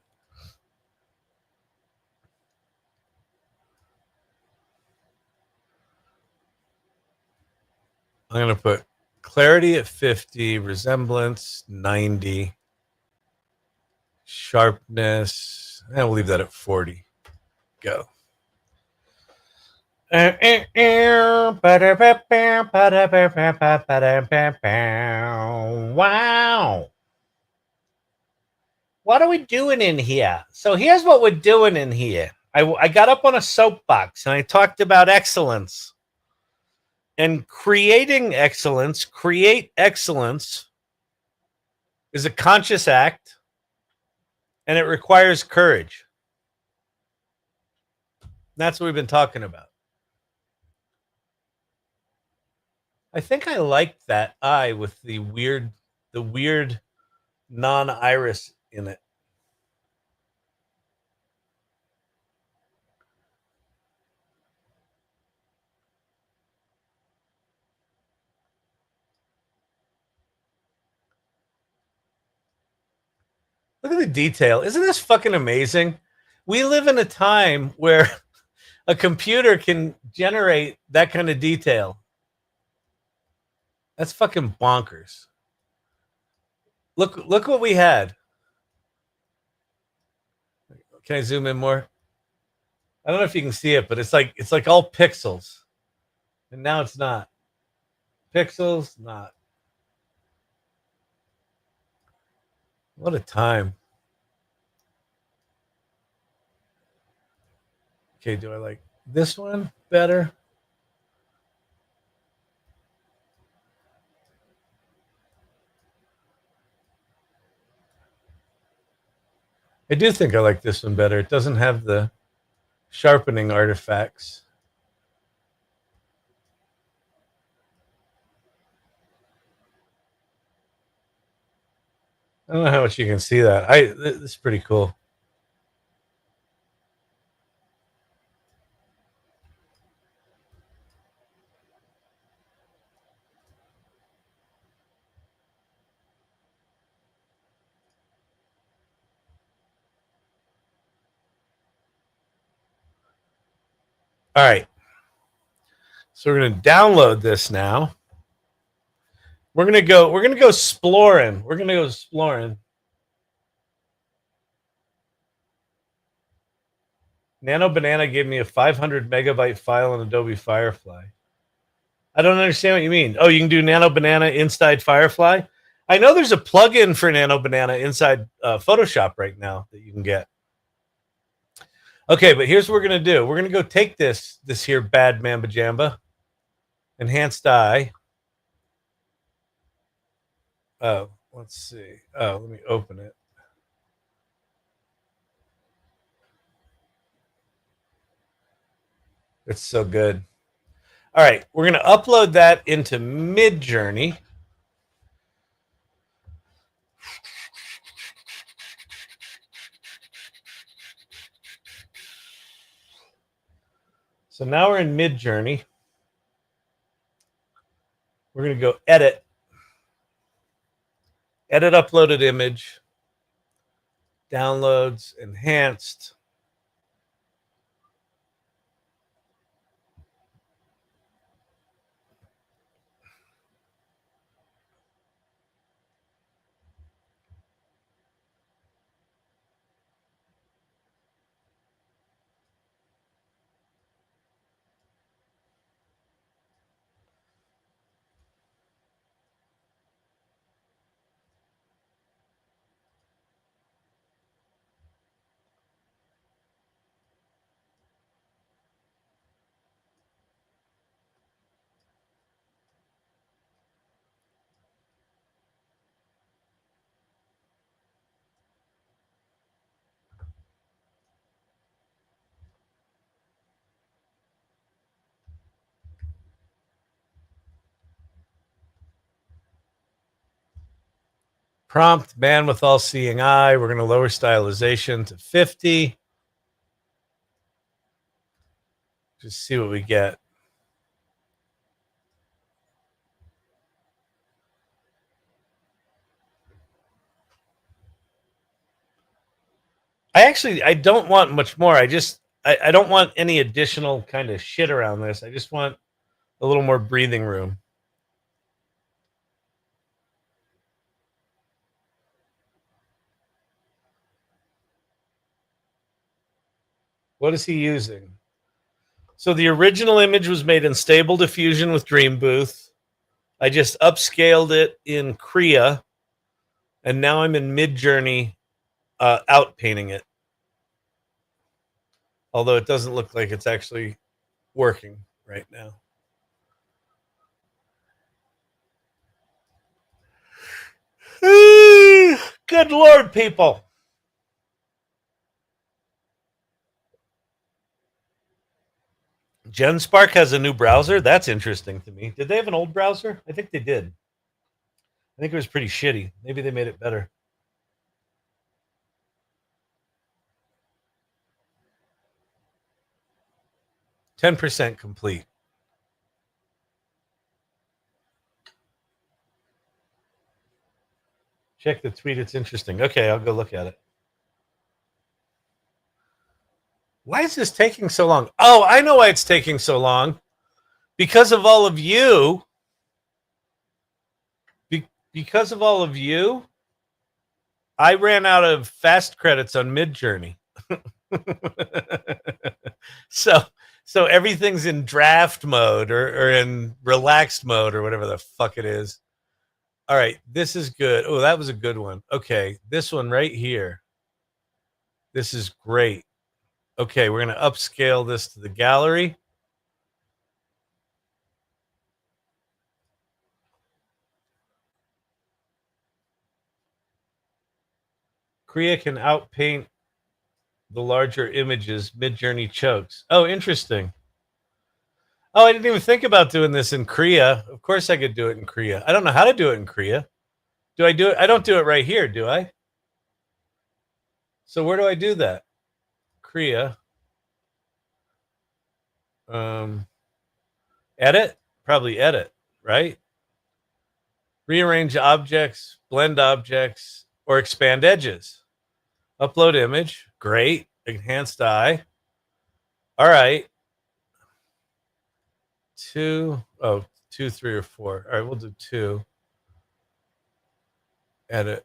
I'm going to put clarity at 50, resemblance 90, sharpness, and we'll leave that at 40. Go. Wow. What are we doing in here? So here's what we're doing in here. I got up on a soapbox and I talked about excellence and creating excellence. Create excellence is a conscious act and it requires courage. That's what we've been talking about. I think I liked that eye with the weird non-iris in it. Look at the detail. Isn't this fucking amazing? We live in a time where a computer can generate that kind of detail. That's fucking bonkers. Look what we had. Can I zoom in more? I don't know if you can see it, but it's like all pixels. And now it's not. Pixels, not. What a time. Okay, do I like this one better? I do think I like this one better. It doesn't have the sharpening artifacts. I don't know how much you can see that. This is pretty cool. All right. So we're gonna download this now. We're gonna go exploring. We're gonna go exploring. Nano Banana gave me a 500 megabyte file in Adobe Firefly. I don't understand what you mean. Oh, you can do Nano Banana inside Firefly? I know there's a plugin for Nano Banana inside Photoshop right now that you can get. Okay, but here's what we're gonna do. We're gonna go take this here bad mamba jamba, enhanced eye. Oh, let's see. Oh, let me open it. It's so good. All right, we're gonna upload that into Midjourney. So now we're in Midjourney. We're going to go edit uploaded image, downloads, enhanced. Prompt, man with all seeing eye. We're going to lower stylization to 50. Just see what we get. I don't want much more. I don't want any additional kind of shit around this. I just want a little more breathing room. What is he using? So the original image was made in Stable Diffusion with Dream Booth. I just upscaled it in Crea, and now I'm in Midjourney outpainting it. Although it doesn't look like it's actually working right now. Good Lord, people. GenSpark has a new browser? That's interesting to me. Did they have an old browser? I think they did. I think it was pretty shitty. Maybe they made it better. %, complete. Check the tweet. It's interesting. Okay, I'll go look at it. Why is this taking so long? Oh, I know why it's taking so long. Because of all of you. Because of all of you, I ran out of fast credits on Midjourney. So everything's in draft mode or in relaxed mode or whatever the fuck it is. All right, this is good. Oh, that was a good one. Okay, this one right here. This is great. Okay, we're going to upscale this to the gallery. Crea can outpaint the larger images. Midjourney chokes. Oh, interesting. Oh, I didn't even think about doing this in Crea. Of course I could do it in Crea. I don't know how to do it in Crea. Do I do it? I don't do it right here, do I? So where do I do that? Crea. Edit? Probably edit, right? Rearrange objects, blend objects, or expand edges. Upload image. Great. Enhanced eye. All right. 2, 3, or 4. All right, we'll do 2. Edit.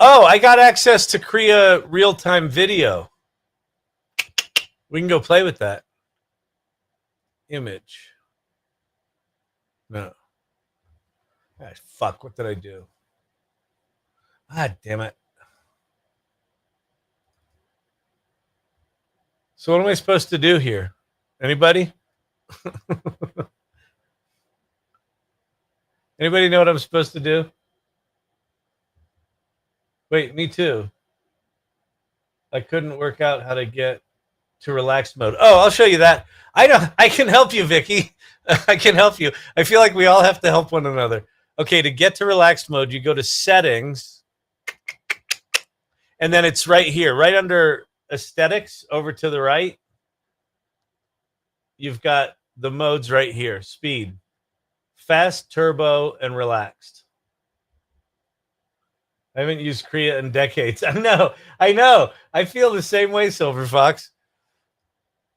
Oh, I got access to Crea real-time video. We can go play with that. Image. No. Ah, fuck, what did I do? Ah, damn it. So what am I supposed to do here? Anybody? Anybody know what I'm supposed to do? Wait, me too. I couldn't work out how to get to relaxed mode. Oh, I'll show you that. I can help you, Vicky. I can help you. I feel like we all have to help one another. Okay, to get to relaxed mode, you go to settings, and then it's right here, right under aesthetics, over to the right. You've got the modes right here. Speed, fast, turbo, and relaxed. I haven't used Crea in decades. I know. I feel the same way, Silver Fox.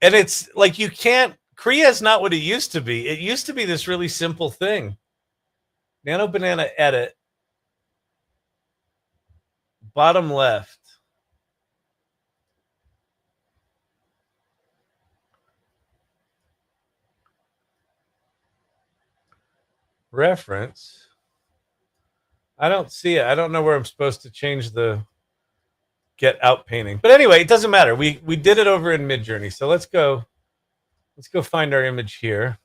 And it's like you can't, Crea is not what it used to be. It used to be this really simple thing. Nano Banana edit. Bottom left. Reference. I don't see it. I don't know where I'm supposed to change the get out painting. But anyway, it doesn't matter. We did it over in Midjourney. So let's go find our image here.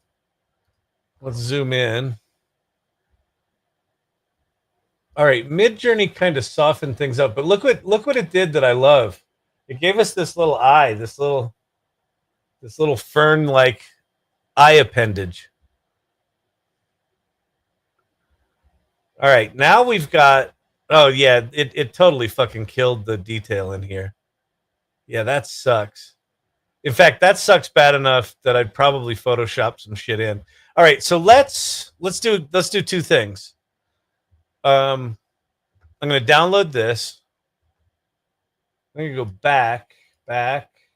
Let's zoom in. All right, Midjourney kind of softened things up, but look what it did that I love. It gave us this little eye, this little fern-like eye appendage. All right, now we've got. Oh yeah, it totally fucking killed the detail in here. Yeah, that sucks. In fact, that sucks bad enough that I'd probably Photoshop some shit in. All right, so let's do two things. I'm gonna download this. I'm gonna go back,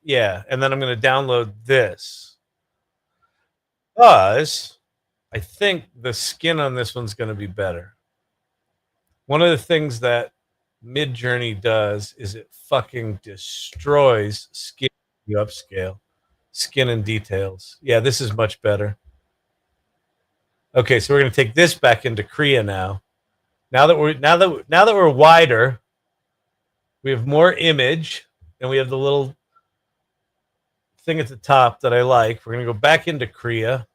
yeah, and then I'm gonna download this because I think the skin on this one's gonna be better. One of the things that Midjourney does is it fucking destroys skin. You upscale skin and details. Yeah, this is much better. Okay, so we're gonna take this back into Crea now. Now that we're wider, we have more image, and we have the little thing at the top that I like. We're gonna go back into Crea,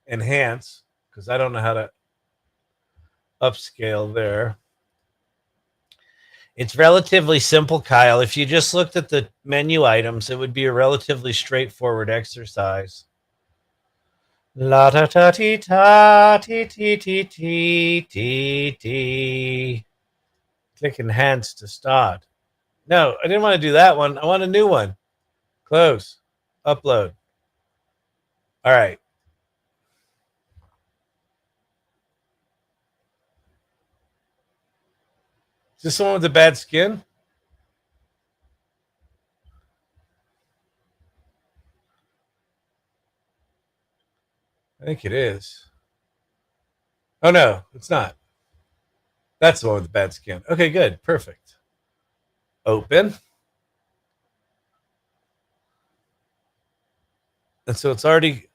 enhance, because I don't know how to upscale there. It's relatively simple, Kyle. If you just looked at the menu items, it would be a relatively straightforward exercise. La ta ta ti ta ti ti ti ti ti ti. Click enhance to start. No, I didn't want to do that one. I want a new one. Close. Upload. All right. Is this the one with the bad skin? I think it is. Oh, no, it's not. That's the one with the bad skin. Okay, good. Perfect. Open. And so it's already.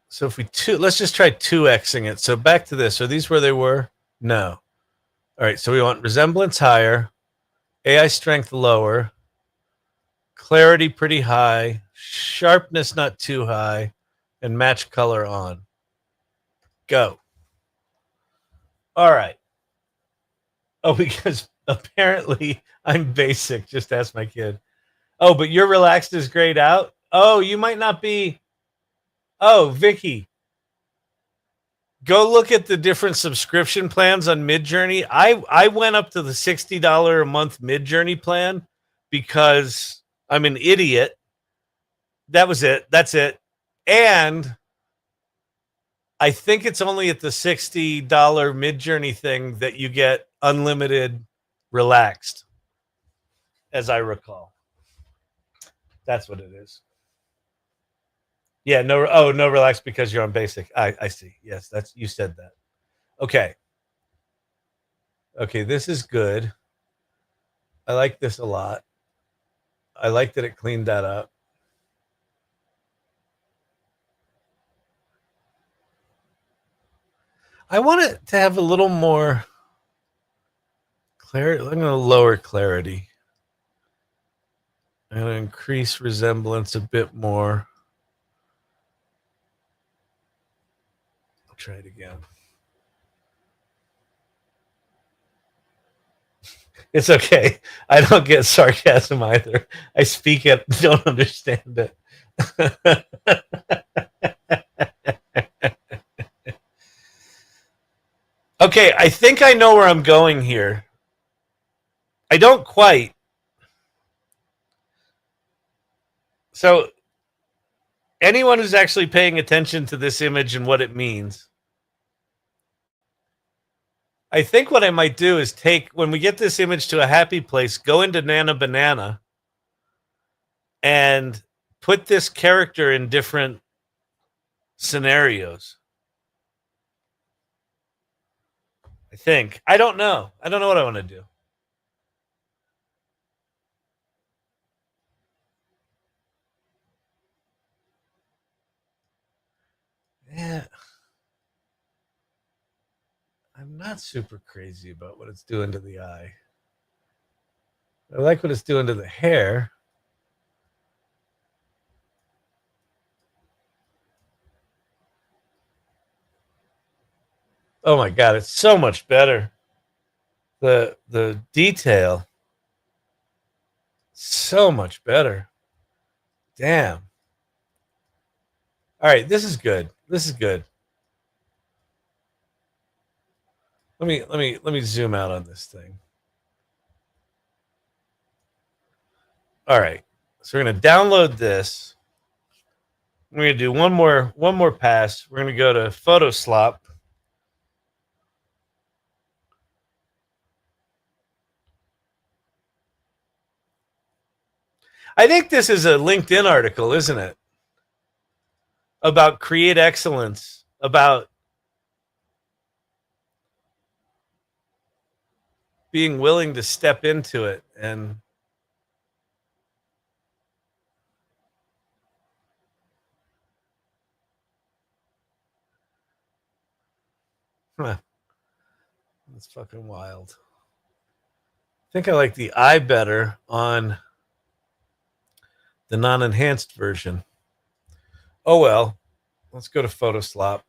So if we let's just try 2xing it. So back to this. Are these where they were? No. All right. So we want resemblance higher, AI strength lower, clarity pretty high, sharpness not too high, and match color on. Go. All right. Oh, because apparently I'm basic. Just ask my kid. Oh, but you're relaxed is grayed out. Oh, you might not be. Oh, Vicky, go look at the different subscription plans on Midjourney. I went up to the $60 a month Midjourney plan because I'm an idiot. That was it. That's it. And I think it's only at the $60 Midjourney thing that you get unlimited relaxed, as I recall. That's what it is. Yeah, no relax because you're on basic. I see. Yes, that's you said that. Okay. Okay, this is good. I like this a lot. I like that it cleaned that up. I want it to have a little more clarity. I'm going to lower clarity. I'm going to increase resemblance a bit more. I'll try it again. It's okay. I don't get sarcasm either. I speak it, don't understand it. Okay, I think I know where I'm going here. I don't quite. So, anyone who's actually paying attention to this image and what it means, I think what I might do is when we get this image to a happy place, go into Nana Banana and put this character in different scenarios. I think. I don't know. I don't know what I want to do. Yeah. I'm not super crazy about what it's doing to the eye. I like what it's doing to the hair. Oh my god, it's so much better. The detail, so much better. Damn. All right, this is good. This is good. Let me zoom out on this thing. All right. So we're going to download this. We're going to do one more pass. We're going to go to Photo Slop. I think this is a LinkedIn article, isn't it? About create excellence, about being willing to step into it. And that's fucking wild. I think I like the eye better on the non-enhanced version. Oh well. Let's go to Photo Slop.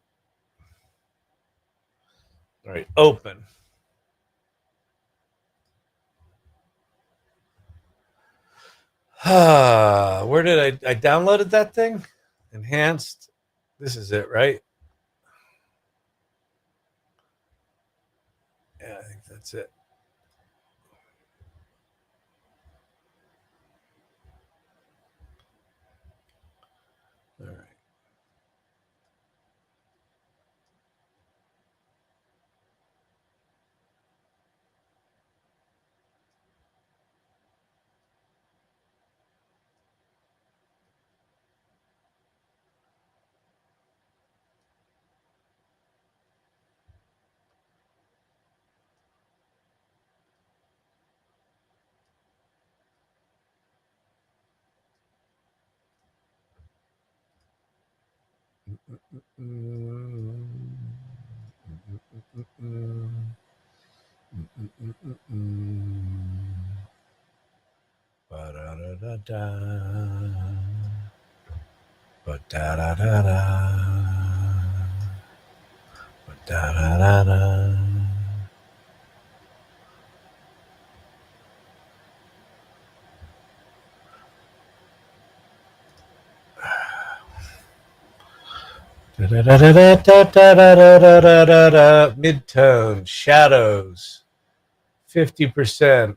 All right, open. Where did I downloaded that thing? Enhanced. This is it, right? Yeah, I think that's it. All right. Midtone, shadows, 50%.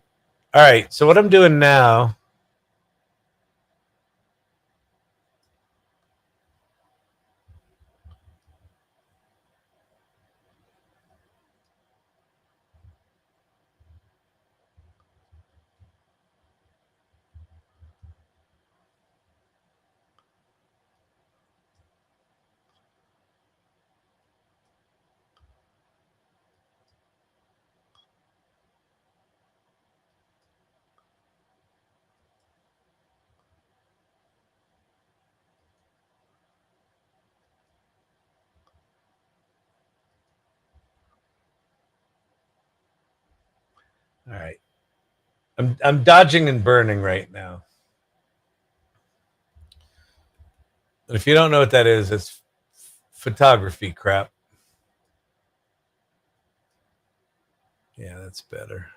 All right, so what I'm doing now. All right. I'm dodging and burning right now. And if you don't know what that is, it's photography crap. Yeah, that's better.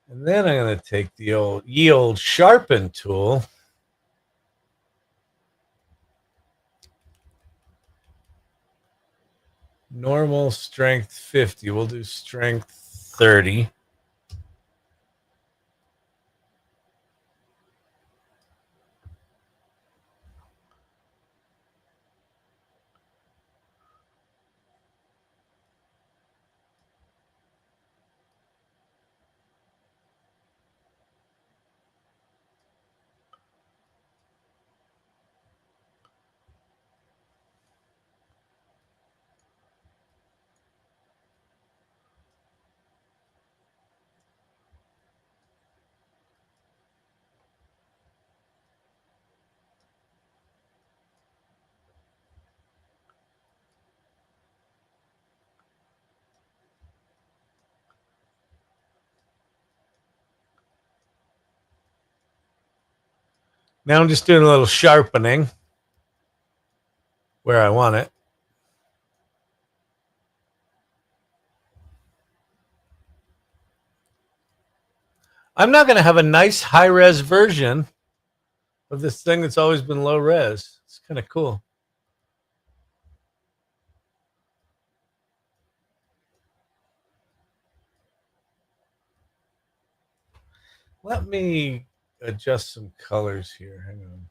And then I'm going to take the old sharpen tool. Normal strength 50. We'll do strength 30. Now I'm just doing a little sharpening where I want it. I'm now going to have a nice high-res version of this thing that's always been low-res. It's kind of cool. Let me adjust some colors here. Hang on.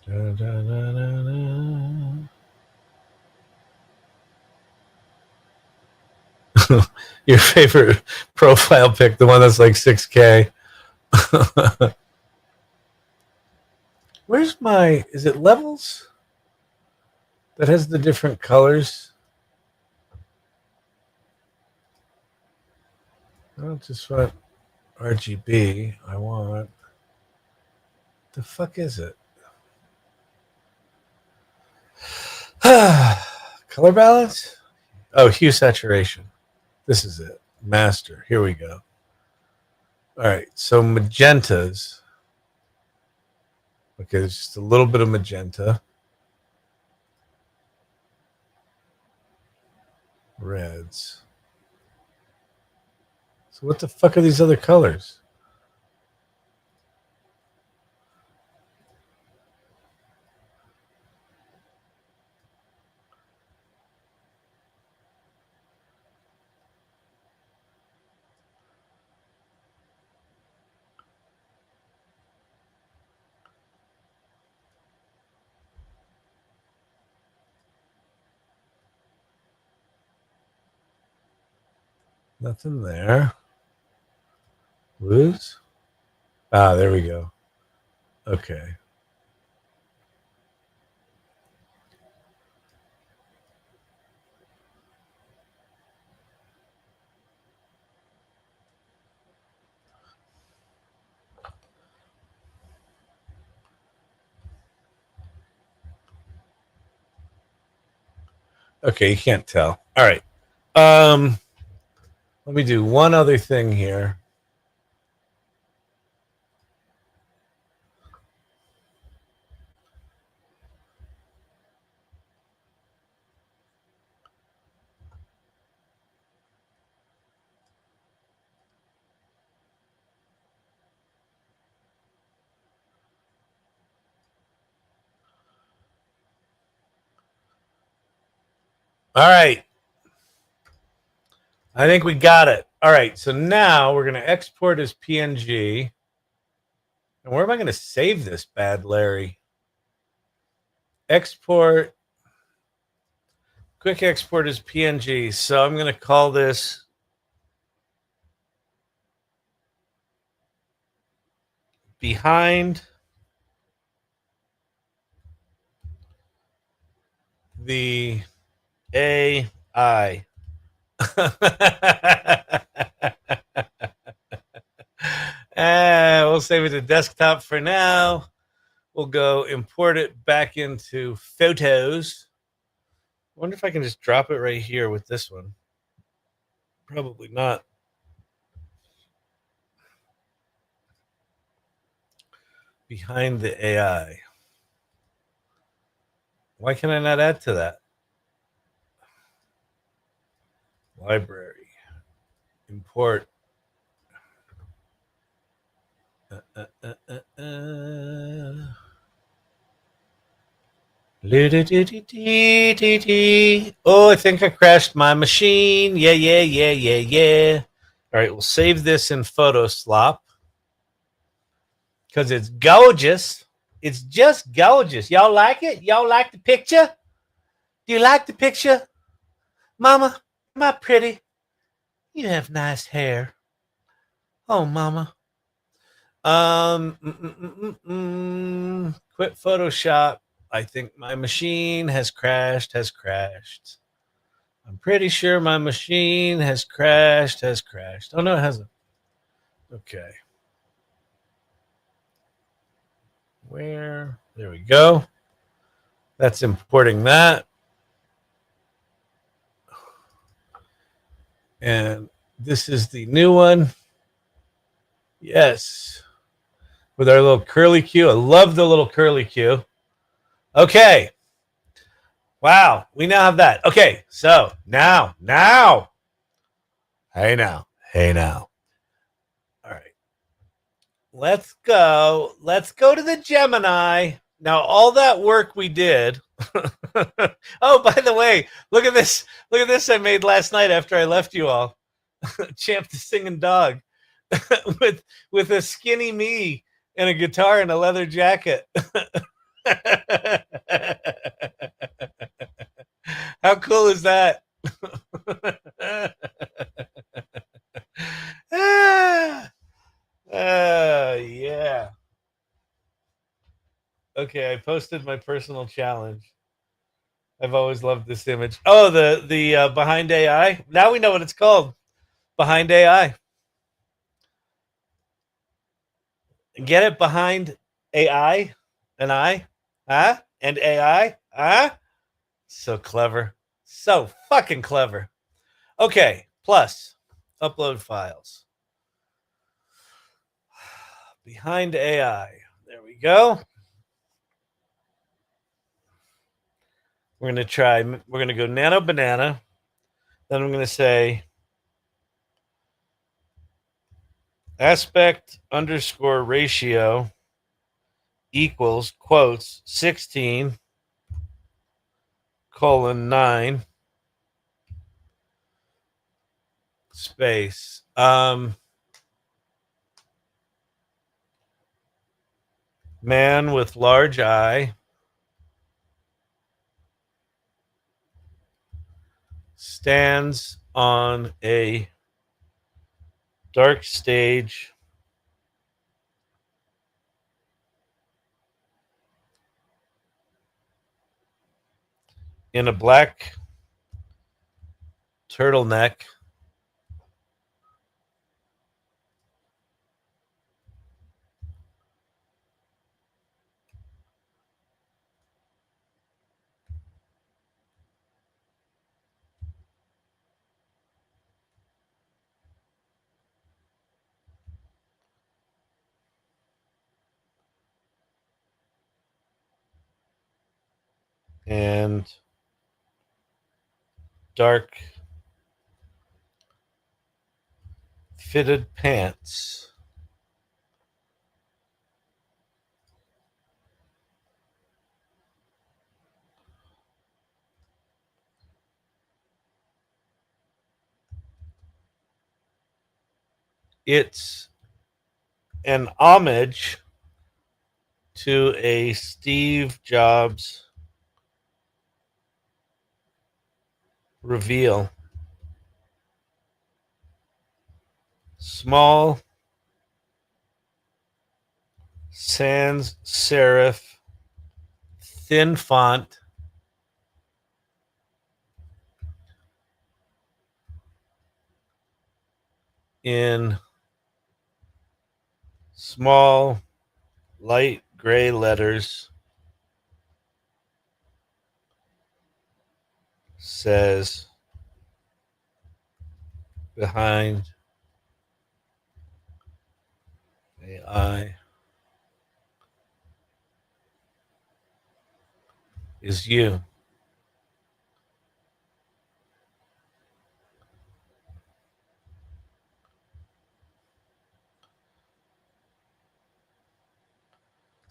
Da, da, da, da, da. Your favorite profile pic, the one that's like 6K. Where's my, is it levels that has the different colors? I don't just want RGB. I want, the fuck is it? Color balance? Oh, hue saturation. This is it. Master. Here we go. All right. So magentas. Okay, there's just a little bit of magenta. Reds. So what the fuck are these other colors? Nothing there. Blues? Ah, there we go. Okay. Okay, you can't tell. All right. Let me do one other thing here. All right. I think we got it. All right. So now we're going to export as PNG. And where am I going to save this, bad Larry? Export. Quick export as PNG. So I'm going to call this behind the AI. We'll save it to desktop for now. We'll go import it back into photos. I wonder if I can just drop it right here with this one. Probably not. Behind the AI. Why can I not add to that? Library. Import. Oh, I think I crashed my machine. Yeah. All right, we'll save this in Photo Slop because it's gorgeous. It's just gorgeous. Y'all like it? Y'all like the picture? Do you like the picture? Mama, am I pretty? You have nice hair. Oh, mama. Quit Photoshop. I think my machine has crashed. I'm pretty sure my machine has crashed. Oh, no, it hasn't. Okay. Where? There we go. That's importing that. And this is the new one. Yes. With our little curly Q. I love the little curly Q. Okay. Wow. We now have that. Okay. So now. Hey now. All right. Let's go to the Gemini. Now, all that work we did. Oh, by the way, look at this. Look at this I made last night after I left you all. Champ the singing dog with a skinny me and a guitar and a leather jacket. How cool is that? Yeah. Okay, I posted my personal challenge. I've always loved this image. Oh, the behind AI. Now we know what it's called. Behind AI. Get it? Behind AI, an I, huh? And AI, huh? So clever, so fucking clever. Okay, plus upload files. Behind AI. There we go. We're going to try, we're going to go nano banana. Then I'm going to say aspect underscore ratio equals quotes 16:9 space. Man with large eye stands on a dark stage in a black turtleneck and dark fitted pants. It's an homage to a Steve Jobs reveal. Small sans serif thin font in small light gray letters says behind AI is you.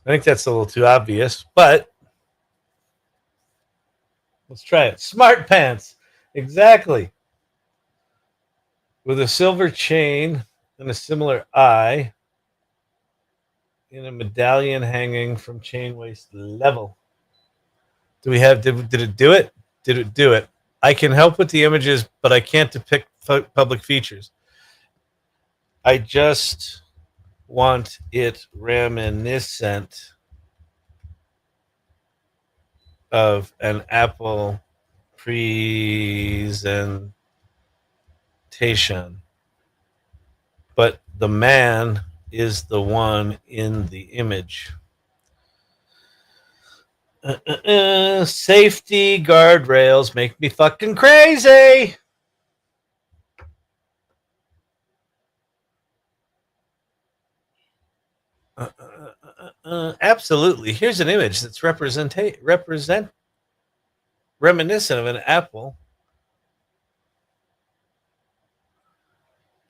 I think that's a little too obvious, but let's try it. Smart pants. Exactly. With a silver chain and a similar eye in a medallion hanging from chain waist level. Do we have, did it do it? Did it do it? I can help with the images, but I can't depict public features. I just want it reminiscent of an Apple presentation. But the man is the one in the image. Safety guardrails make me fucking crazy. Absolutely. Here's an image that's reminiscent of an apple.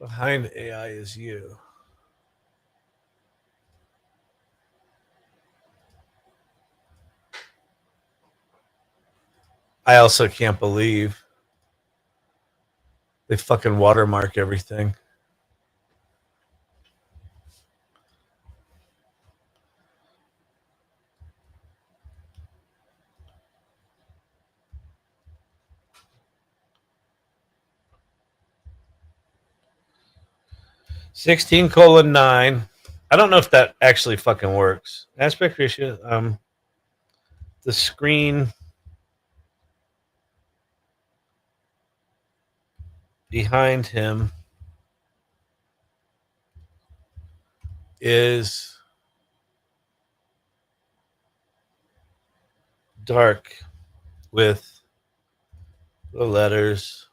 Behind AI is you. I also can't believe they fucking watermark everything. (16:9). I don't know if that actually fucking works. Aspect ratio. The screen behind him is dark with the letters.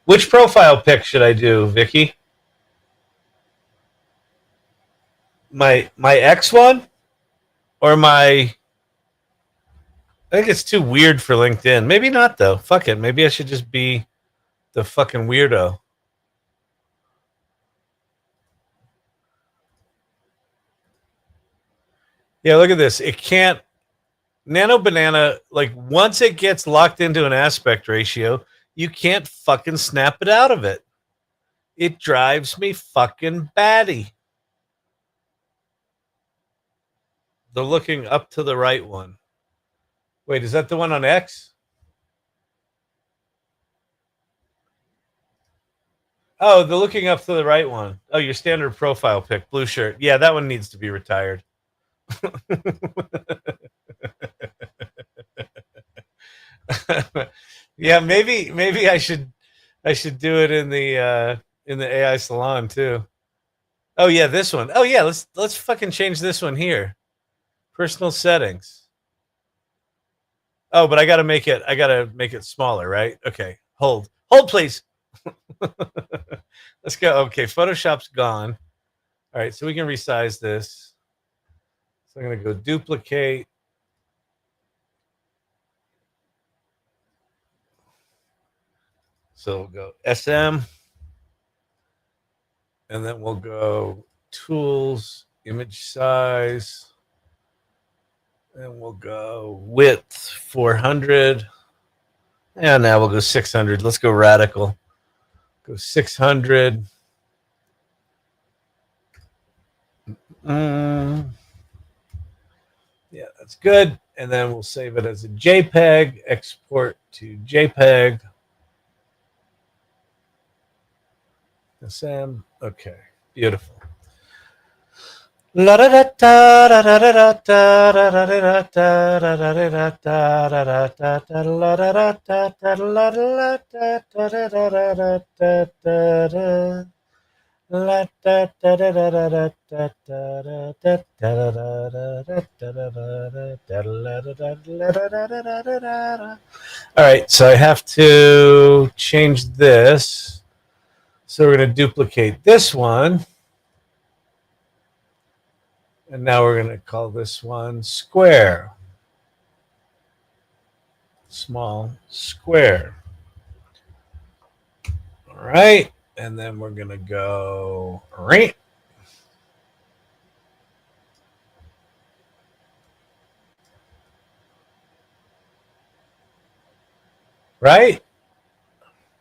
Which profile pic should I do, Vicky? My X one or my? I think it's too weird for LinkedIn. Maybe not though. Fuck it. Maybe I should just be the fucking weirdo. Yeah, look at this. It can't. Nano Banana, like once it gets locked into an aspect ratio, you can't fucking snap it out of it. It drives me fucking batty. The looking up to the right one. Wait, is that the one on X? Oh, the looking up to the right one. Oh, your standard profile pic, blue shirt. Yeah, that one needs to be retired. Yeah, maybe I should do it in the AI salon too. Oh yeah, this one. Oh yeah, let's fucking change this one here. Personal settings. Oh, but I gotta make it smaller, right? Okay. Hold, please. Let's go. Okay, Photoshop's gone. All right, so we can resize this. So I'm gonna go duplicate. So we'll go SM, and then we'll go tools, image size, and we'll go width 400. And now we'll go 600. Let's go radical. Go 600. Yeah, that's good. And then we'll save it as a JPEG, export to JPEG. SM. Okay, beautiful. All right, so I have to change this. So we're going to duplicate this one. And now we're going to call this one square. Small square. All right. And then we're going to go right. Right?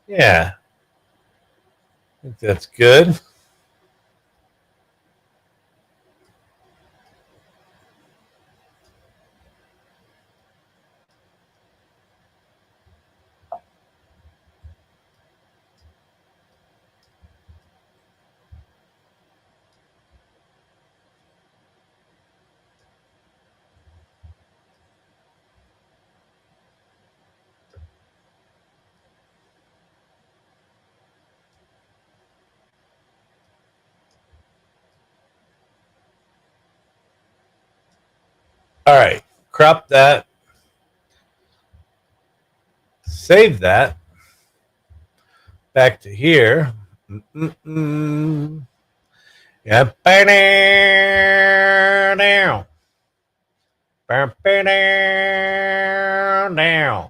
Yeah. I think that's good. All right, crop that. Save that. Back to here. Yeah, down. Down.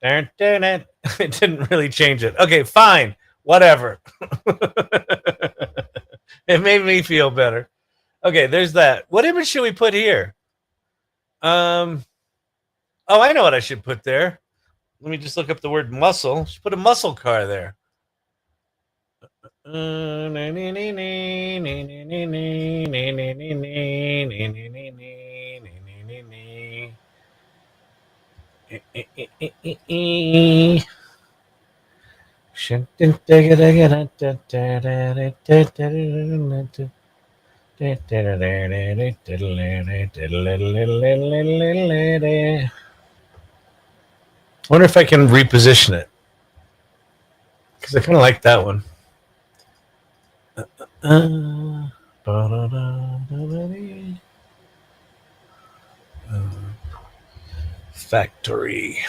It didn't really change it. Okay, fine. Whatever. It made me feel better. Okay, there's that. What image should we put here? Oh, I know what I should put there. Let me just look up the word muscle. Just put a muscle car there. I wonder if I can reposition it, because I kind of like that one. Factory.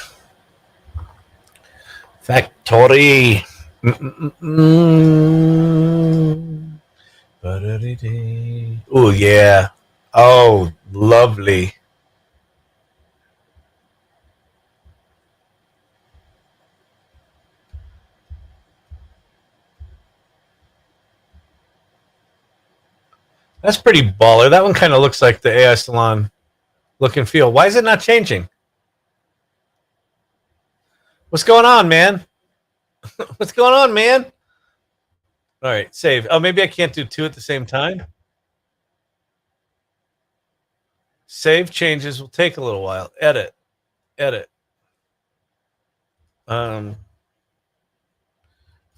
Oh, yeah. Oh, lovely. That's pretty baller. That one kind of looks like the AI Salon look and feel. Why is it not changing? What's going on, man? What's going on, man? All right, save. Oh, maybe I can't do two at the same time. Save changes will take a little while. Edit.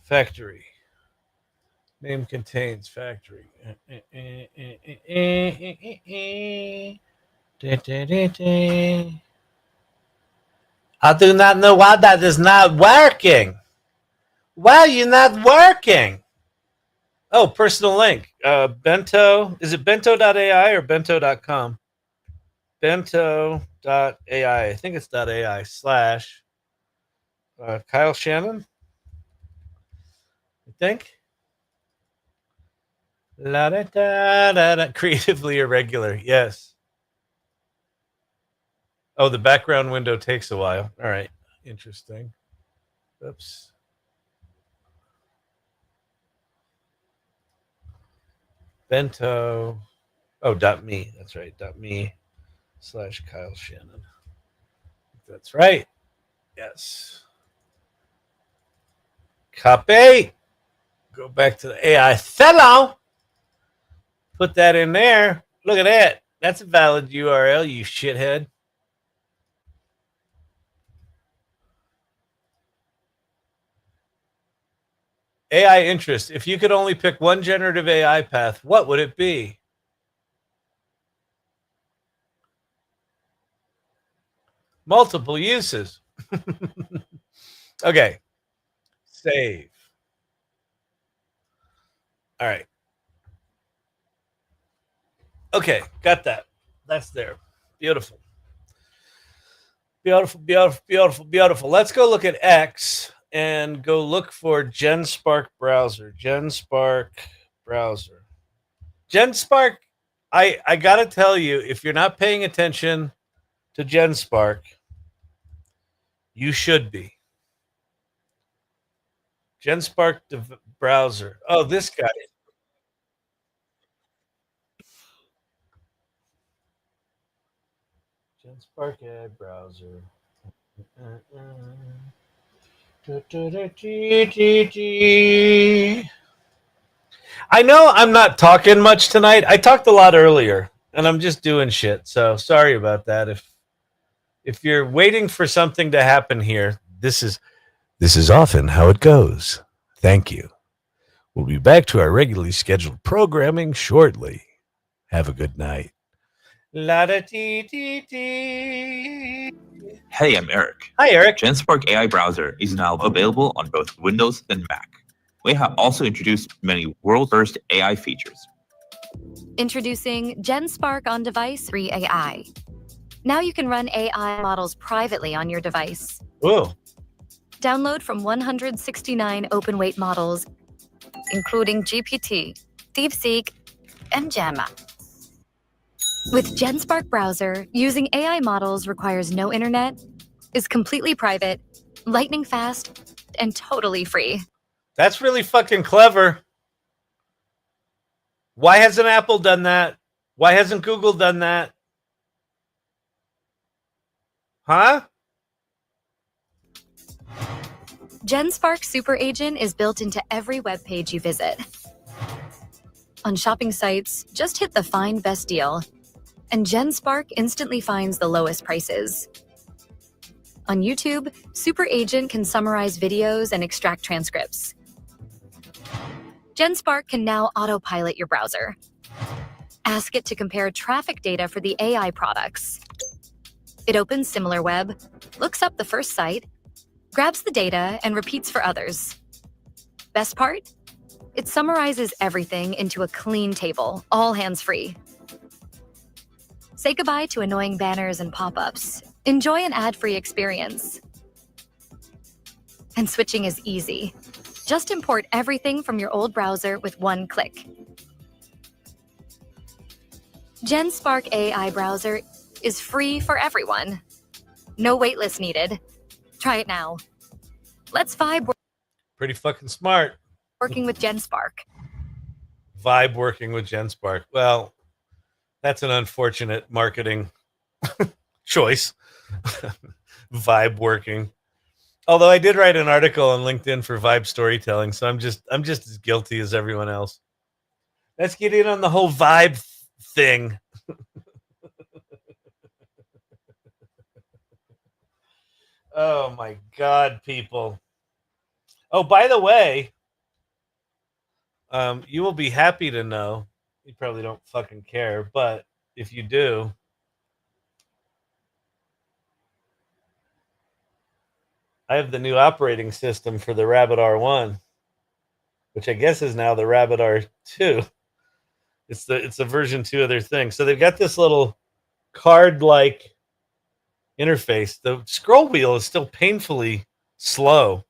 Factory. Name contains factory. I do not know why that is not working. Why are you not working? Oh, personal link. Bento. Is it bento.ai or bento.com? Bento.ai. I think it's .ai slash Kyle Shannon. I think. La da da da da. Creatively irregular. Yes. Oh, the background window takes a while. All right. Interesting. Oops. Bento. Oh, .me. That's right. .me / Kyle Shannon. That's right. Yes. Copy. Go back to the AI Salon. Put that in there. Look at that. That's a valid URL, you shithead. AI interest. If you could only pick one generative AI path, what would it be? Multiple uses. Okay. Save. All right. Okay, got that. That's there. Beautiful. Beautiful. Let's go look at X and go look for GenSpark Browser. GenSpark Browser. GenSpark, I got to tell you, if you're not paying attention to GenSpark, you should be. GenSpark Browser. Oh, this guy. GenSpark AI Browser. I know I'm not talking much tonight. I talked a lot earlier, and I'm just doing shit. So sorry about that. If you're waiting for something to happen here, this is often how it goes. Thank you. We'll be back to our regularly scheduled programming shortly. Have a good night. Hey, I'm Eric. Hi, Eric. GenSpark AI Browser is now available on both Windows and Mac. We have also introduced many world-first AI features. Introducing GenSpark on device Crea AI. Now you can run AI models privately on your device. Ooh. Download from 169 open weight models, including GPT, DeepSeek, and Gemini. With GenSpark Browser, using AI models requires no internet, is completely private, lightning fast, and totally free. That's really fucking clever. Why hasn't Apple done that? Why hasn't Google done that? Huh? GenSpark Super Agent is built into every web page you visit. On shopping sites, just hit the Find Best Deal, and GenSpark instantly finds the lowest prices. On YouTube, Super Agent can summarize videos and extract transcripts. GenSpark can now autopilot your browser. Ask it to compare traffic data for the AI products. It opens SimilarWeb, looks up the first site, grabs the data, and repeats for others. Best part? It summarizes everything into a clean table, all hands-free. Say goodbye to annoying banners and pop-ups. Enjoy an ad-free experience. And switching is easy. Just import everything from your old browser with one click. GenSpark AI Browser is free for everyone. No waitlist needed. Try it now. Let's vibe Pretty fucking smart. working with GenSpark. Vibe working with GenSpark. Well, that's an unfortunate marketing choice. Vibe working. Although I did write an article on LinkedIn for Vibe storytelling, so I'm just as guilty as everyone else. Let's get in on the whole vibe thing. Oh my God, people. Oh, by the way, you will be happy to know, you probably don't fucking care, but if you do, I have the new operating system for the Rabbit R1, which I guess is now the Rabbit R2. It's a version 2 of their thing. So they've got this little card-like interface. The scroll wheel is still painfully slow.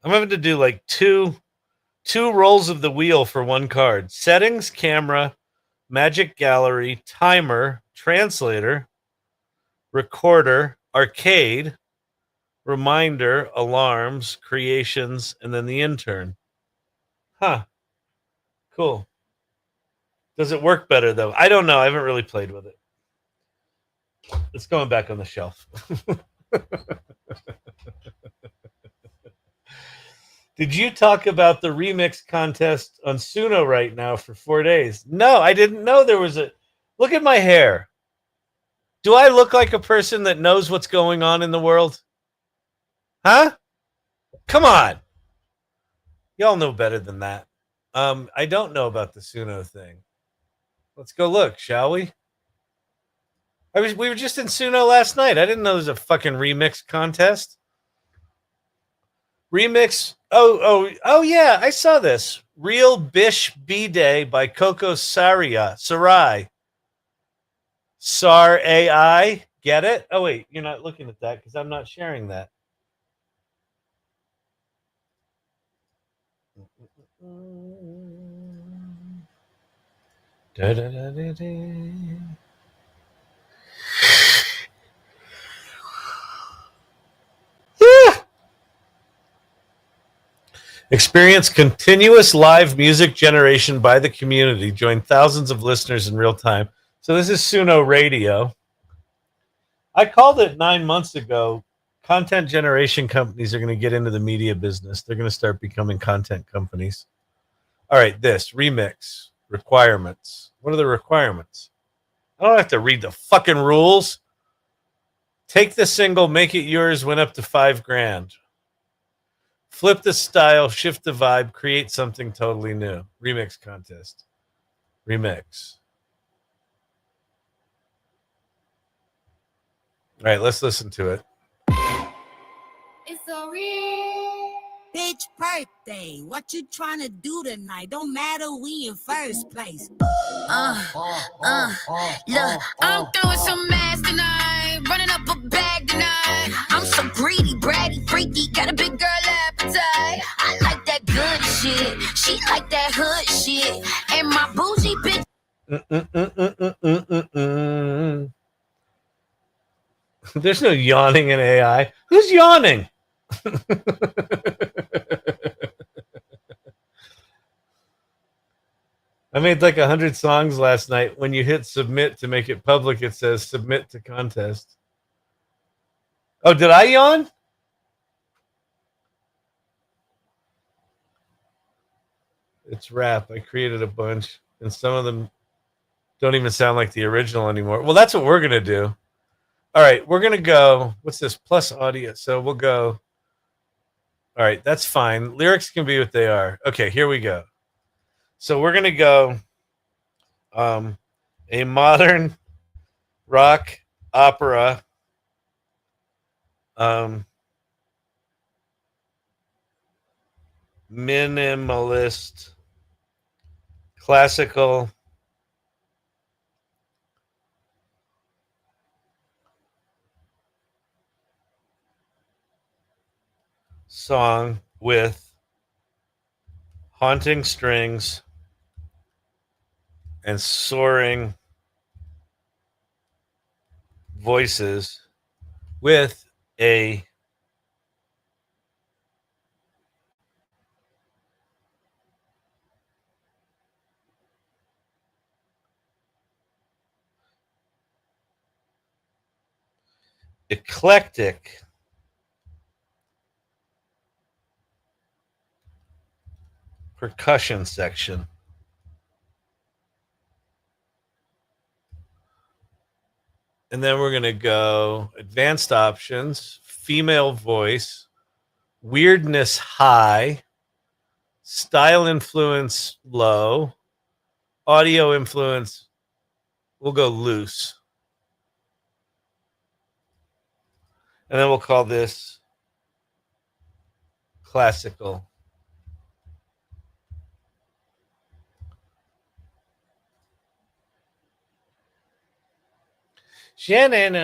I'm having to do like two rolls of the wheel for one card. Settings, camera, magic gallery, timer, translator, recorder, arcade, reminder, alarms, creations, and then the intern. Huh. Cool. Does it work better though? I don't know. I haven't really played with it. It's going back on the shelf. Did you talk about the remix contest on Suno right now for 4 days? No, I didn't know there was a... Look at my hair. Do I look like a person that knows what's going on in the world? Huh? Come on. Y'all know better than that. I don't know about the Suno thing. Let's go look, shall we? We were just in Suno last night. I didn't know there was a fucking remix contest. Remix. Oh yeah, I saw this. Real Bish B-Day by Coco Sarai. Sar AI. Get it? Oh wait, you're not looking at that because I'm not sharing that. Da, da, da, da, da. Experience continuous live music generation by the community. Join thousands of listeners in real time. So this is Suno Radio. I called it 9 months ago. Content generation companies are going to get into the media business. They're going to start becoming content companies. All right, this remix requirements. What are the requirements? I don't have to read the fucking rules. Take the single, make it yours, win up to $5,000. Flip the style, shift the vibe, create something totally new. Remix contest. Remix. All right, let's listen to it. It's so real. Bitch birthday, what you trying to do tonight? Don't matter, we in first place. Look, I'm throwing some ass tonight, running up a bag tonight. I'm so greedy, bratty, freaky, got a big girl appetite. I like that good shit, she like that hood shit, and my bougie bitch. There's no yawning in AI. Who's yawning? I made like 100 songs last night. When you hit submit to make it public, it says submit to contest. Oh, did I yawn? It's rap. I created a bunch, and some of them don't even sound like the original anymore. Well, that's what we're going to do. All right, we're going to go. What's this? Plus audio. So we'll go. All right, that's fine. Lyrics can be what they are. Okay, here we go. So we're going to go a modern rock opera, minimalist, classical, song with haunting strings and soaring voices with a eclectic percussion section. And then we're going to go advanced options, female voice, weirdness high, style influence low, audio influence, we'll go loose. And then we'll call this classical. Shannon,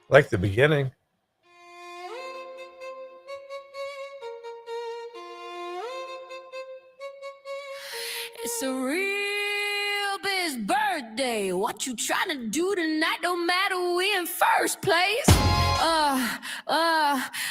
like the beginning. It's a real bitch birthday. What you trying to do tonight? Don't matter, we in first place.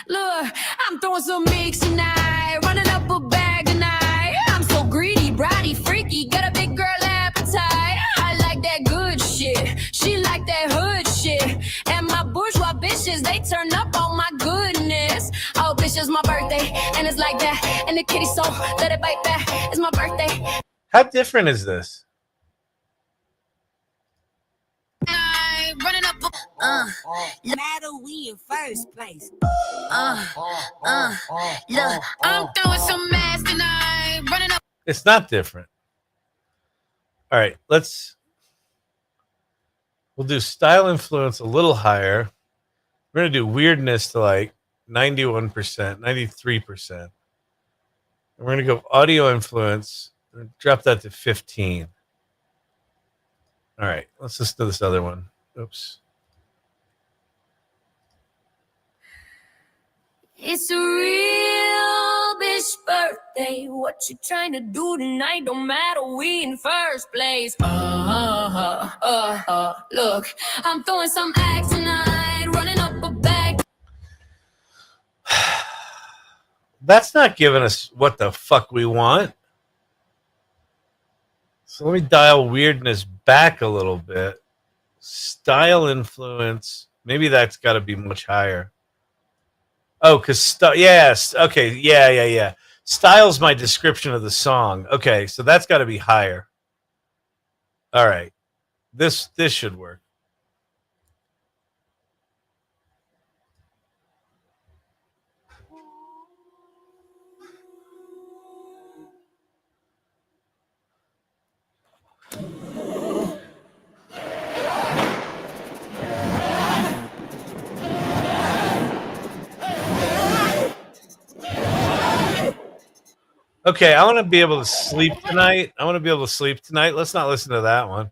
Look, I'm throwing some mix tonight, running up a bag tonight. I'm so greedy, bratty, freaky, got a big girl appetite. I like that good shit, she like that hood shit, and my bourgeois bitches, they turn up on my goodness. Oh, bitch, it's my birthday, and it's like that, and the kitty so let it bite back. It's my birthday. How different is this? Running up, Matter, we in first place. look, I'm throwing some ass tonight, running up. It's not different. All right, we'll do style influence a little higher. We're going to do weirdness to like 91%, 93%. And we're going to go audio influence. Drop that to 15. All right, let's listen to this other one. Oops. It's a real bitch birthday. What you trying to do tonight? Don't matter, we in first place. Look, I'm throwing some acts tonight, running up a bag. That's not giving us what the fuck we want. So let me dial weirdness back a little bit. Style influence. Maybe that's got to be much higher. Oh, because yes. Okay. Yeah. Style's my description of the song. Okay. So that's got to be higher. All right. This should work. Okay, I want to be able to sleep tonight. Let's not listen to that one.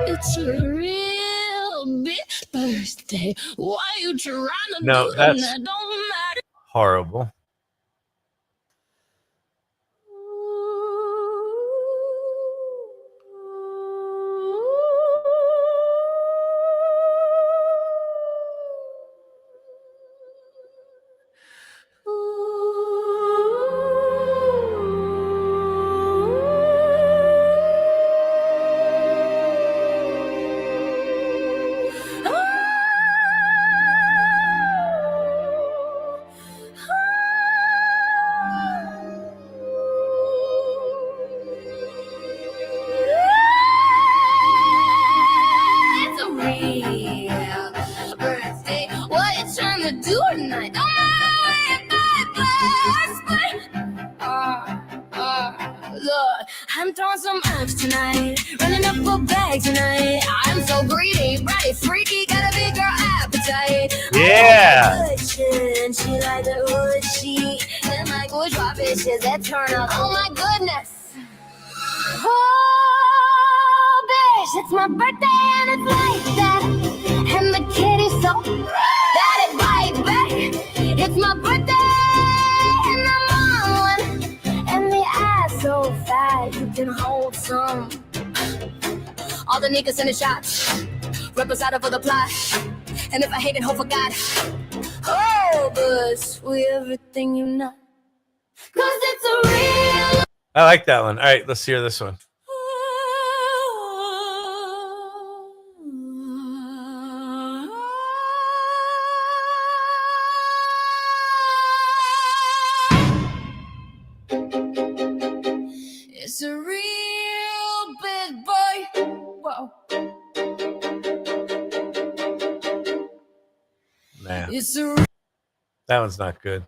It's a real big birthday. Why you trying to No, do that's that? Don't matter. horrible. It's a real birthday. What you trying to do tonight? Don't look, I'm throwing some herbs tonight, running up a bag tonight. I'm so greedy, right, freaky, got a big girl appetite. Yeah. She like the hood sheet, and my bourgeois bitches that turn up. Oh my goodness. Oh, bitch, it's my birthday and it's like that. And the kitty's so that it bite back. It's my birthday and I'm on one. And the ass so fat you can hold some. All the niggas in the shots, rebels out for the plot. And if I hate it, hope for God. Oh, but we everything you know. Cause it's a real. I like that one. All right, let's hear this one. It's a real big boy. Whoa. Nah, It's a that one's not good.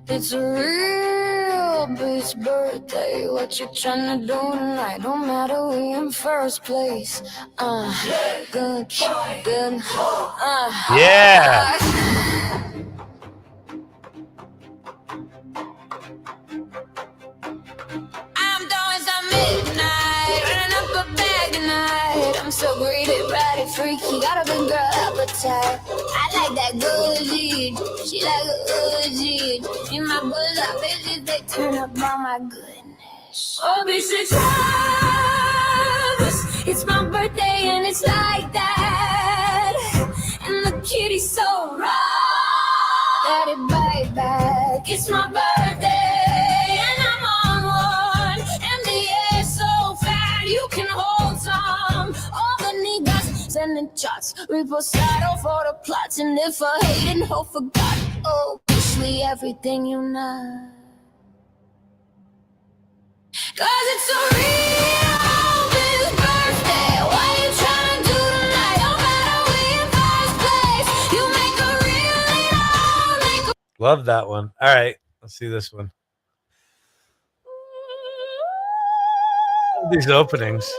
It's a real bitch birthday. What you tryna do tonight? Don't matter, we in first place. Good, good. Yeah. I'm doing some midnight, running up a bag tonight. I'm so greedy, body freaky, got a big girl appetite. I like that good G, she like a good G. In my bosom, bitches, they turn up on my goodness. Oh, bitch, it's Travis. It's my birthday and it's like that. And the kitty's so raw that it bite back. It's my birthday and I'm on one. And the air's so fat you can hold some. All the niggas sending shots, reposado for the plots. And if I hate and hope for God, oh, wish we everything you know. Cause it's a real big birthday. What you tryna do tonight? Don't matter, we in first place. You make a real leader, make Love that one. All right, let's see this one. Love these openings.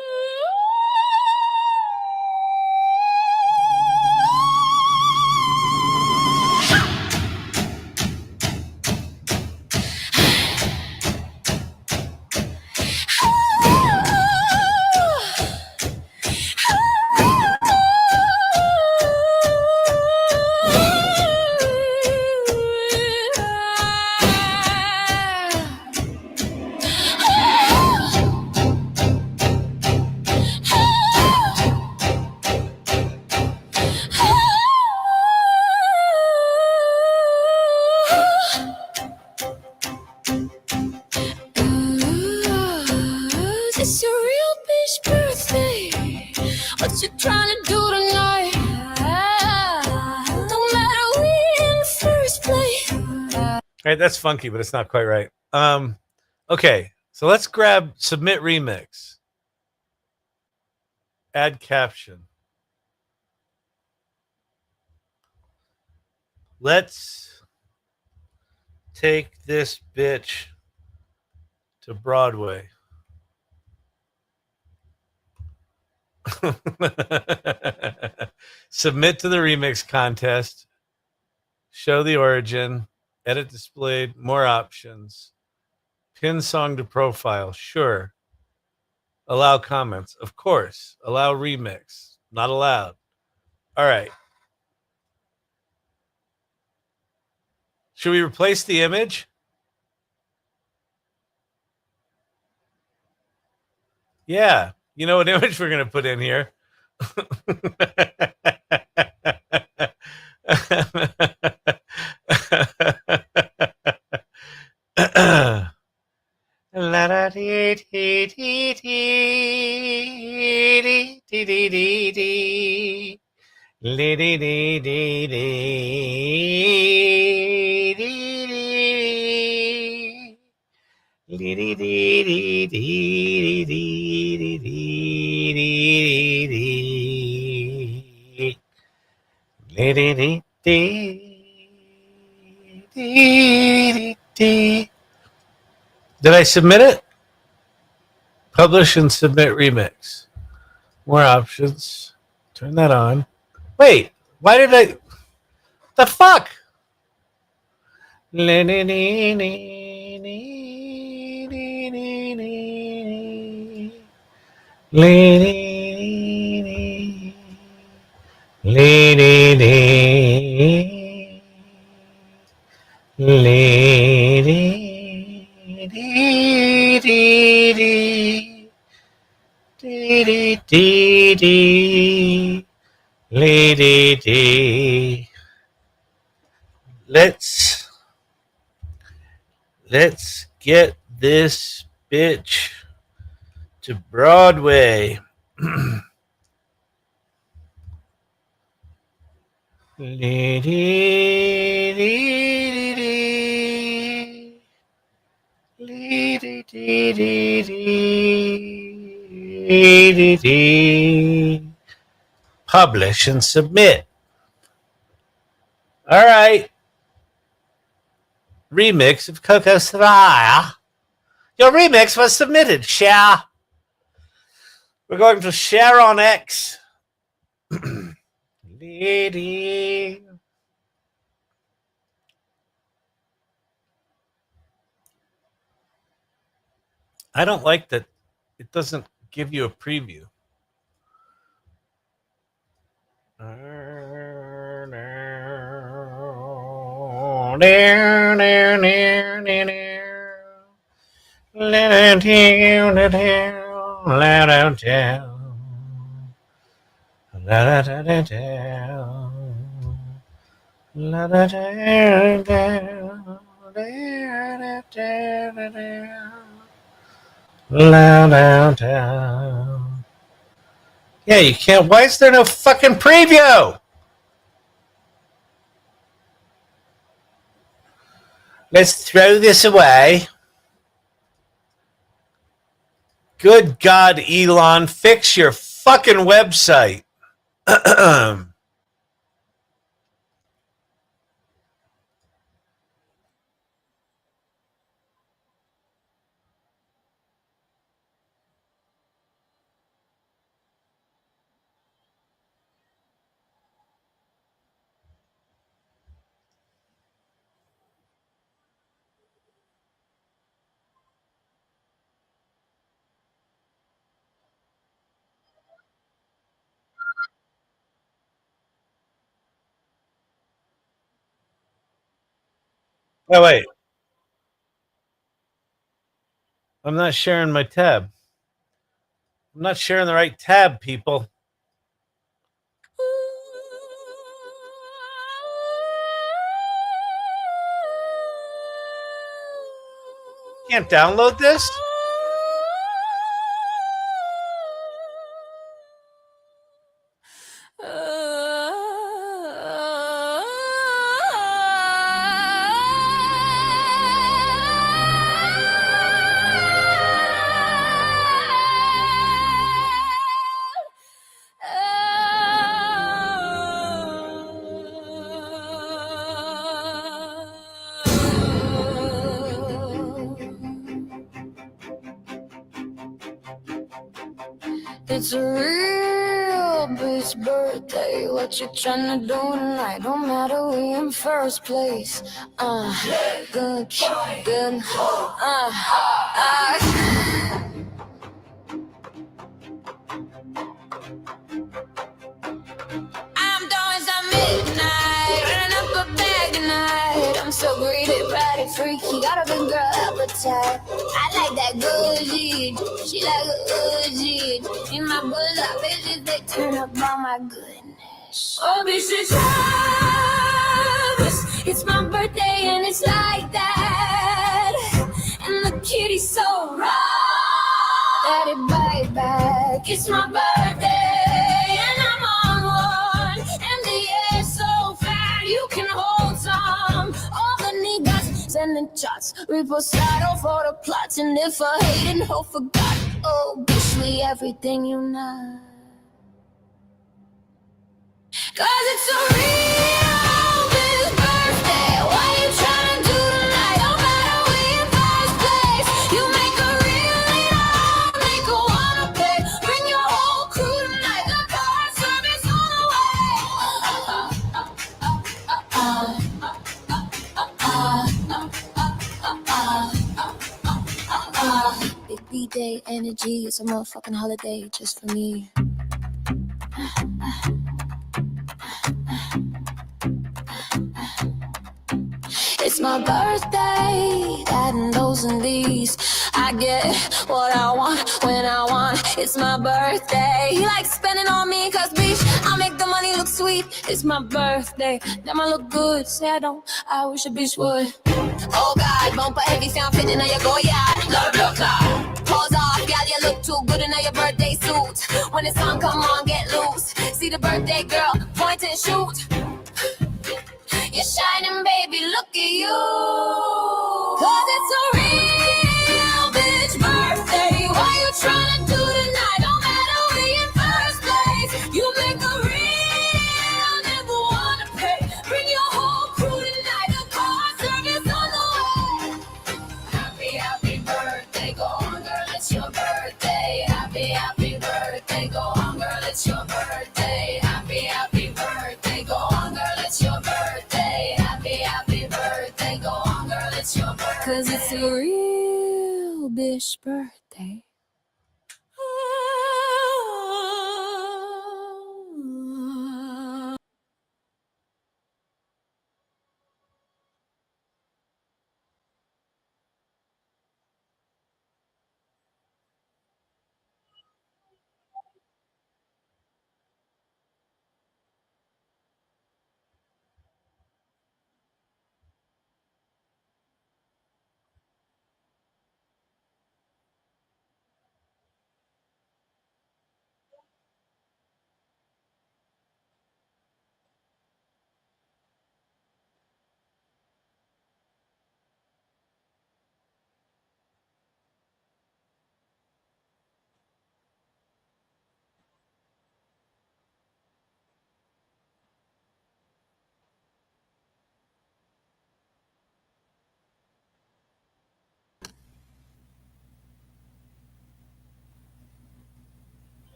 It's your real bitch birthday. What you trying to do tonight? Don't matter, we in the first place. All right, that's funky, but it's not quite right. Okay, so let's grab submit remix. Add caption. Let's take this bitch to Broadway. Submit to the remix contest. Show the origin. Edit displayed. More options. Pin song to profile. Sure. Allow comments. Of course. Allow remix. Not allowed. All right. Should we replace the image? Yeah. You know what image we're going to put in here? Did I submit it? Publish and submit remix. More options. Turn that on. Wait, why did I? The fuck? Let's get this bitch to Broadway. Publish and submit. All right. Remix of Coco Soraya. Your remix was submitted. Share. We're going to share on X. Lady. I don't like that it doesn't give you a preview. Yeah, you can't. Why is there no fucking preview? Let's throw this away. Good God, Elon, fix your fucking website. Oh, wait. I'm not sharing my tab. I'm not sharing the right tab, people. Can't download this? It's a real bitch birthday. What you tryna do tonight? Don't matter, we in first place. Good, good. I'm doing some midnight, running up a bag tonight. I'm so greedy, body freaky, got a big girl appetite. I like that good shit, she like a good shit. In my bulldog bitches, they turn up on my goodness. Oh, bitch, it's Travis. It's my birthday and it's like that. And the kitty's so raw that it bite back. It's my birthday and I'm on one. And the air's so fat you can hold some. All the niggas sending shots, reposado for the plots. And if I hate and hope forgot, oh, bitch, we everything you know. Cause it's a real big birthday. What you tryna do tonight? Don't matter, we in first place. You make a real leader, make a wanna pay. Bring your whole crew tonight. The car service on the way. Big B-Day energy, it's a motherfucking holiday just for me. It's my birthday, that and those and these. I get what I want when I want. It's my birthday. He likes spending on me cause bitch, I make the money look sweet. It's my birthday, damn I look good. Say I don't, I wish a bitch would. Oh God, bumper heavy, sound fitting on your Goyard. Love your car. Pause off, gal, you look too good in your birthday suit. When the sun come on, get loose. See the birthday girl, point and shoot. You're shining, baby, look at you. Cause it's a real bitch birthday. What you tryna do tonight? Don't matter, we in first place. You make a real, never wanna pay. Bring your whole crew tonight. The car service on the way. Happy, happy birthday, go on, girl, it's your birthday. Happy, happy birthday, go on, girl, it's your birthday. Happy, happy birthday, go on, girl, it's your birthday. Happy birthday, go on, girl, it's your birthday. Cause it's a real bitch birthday.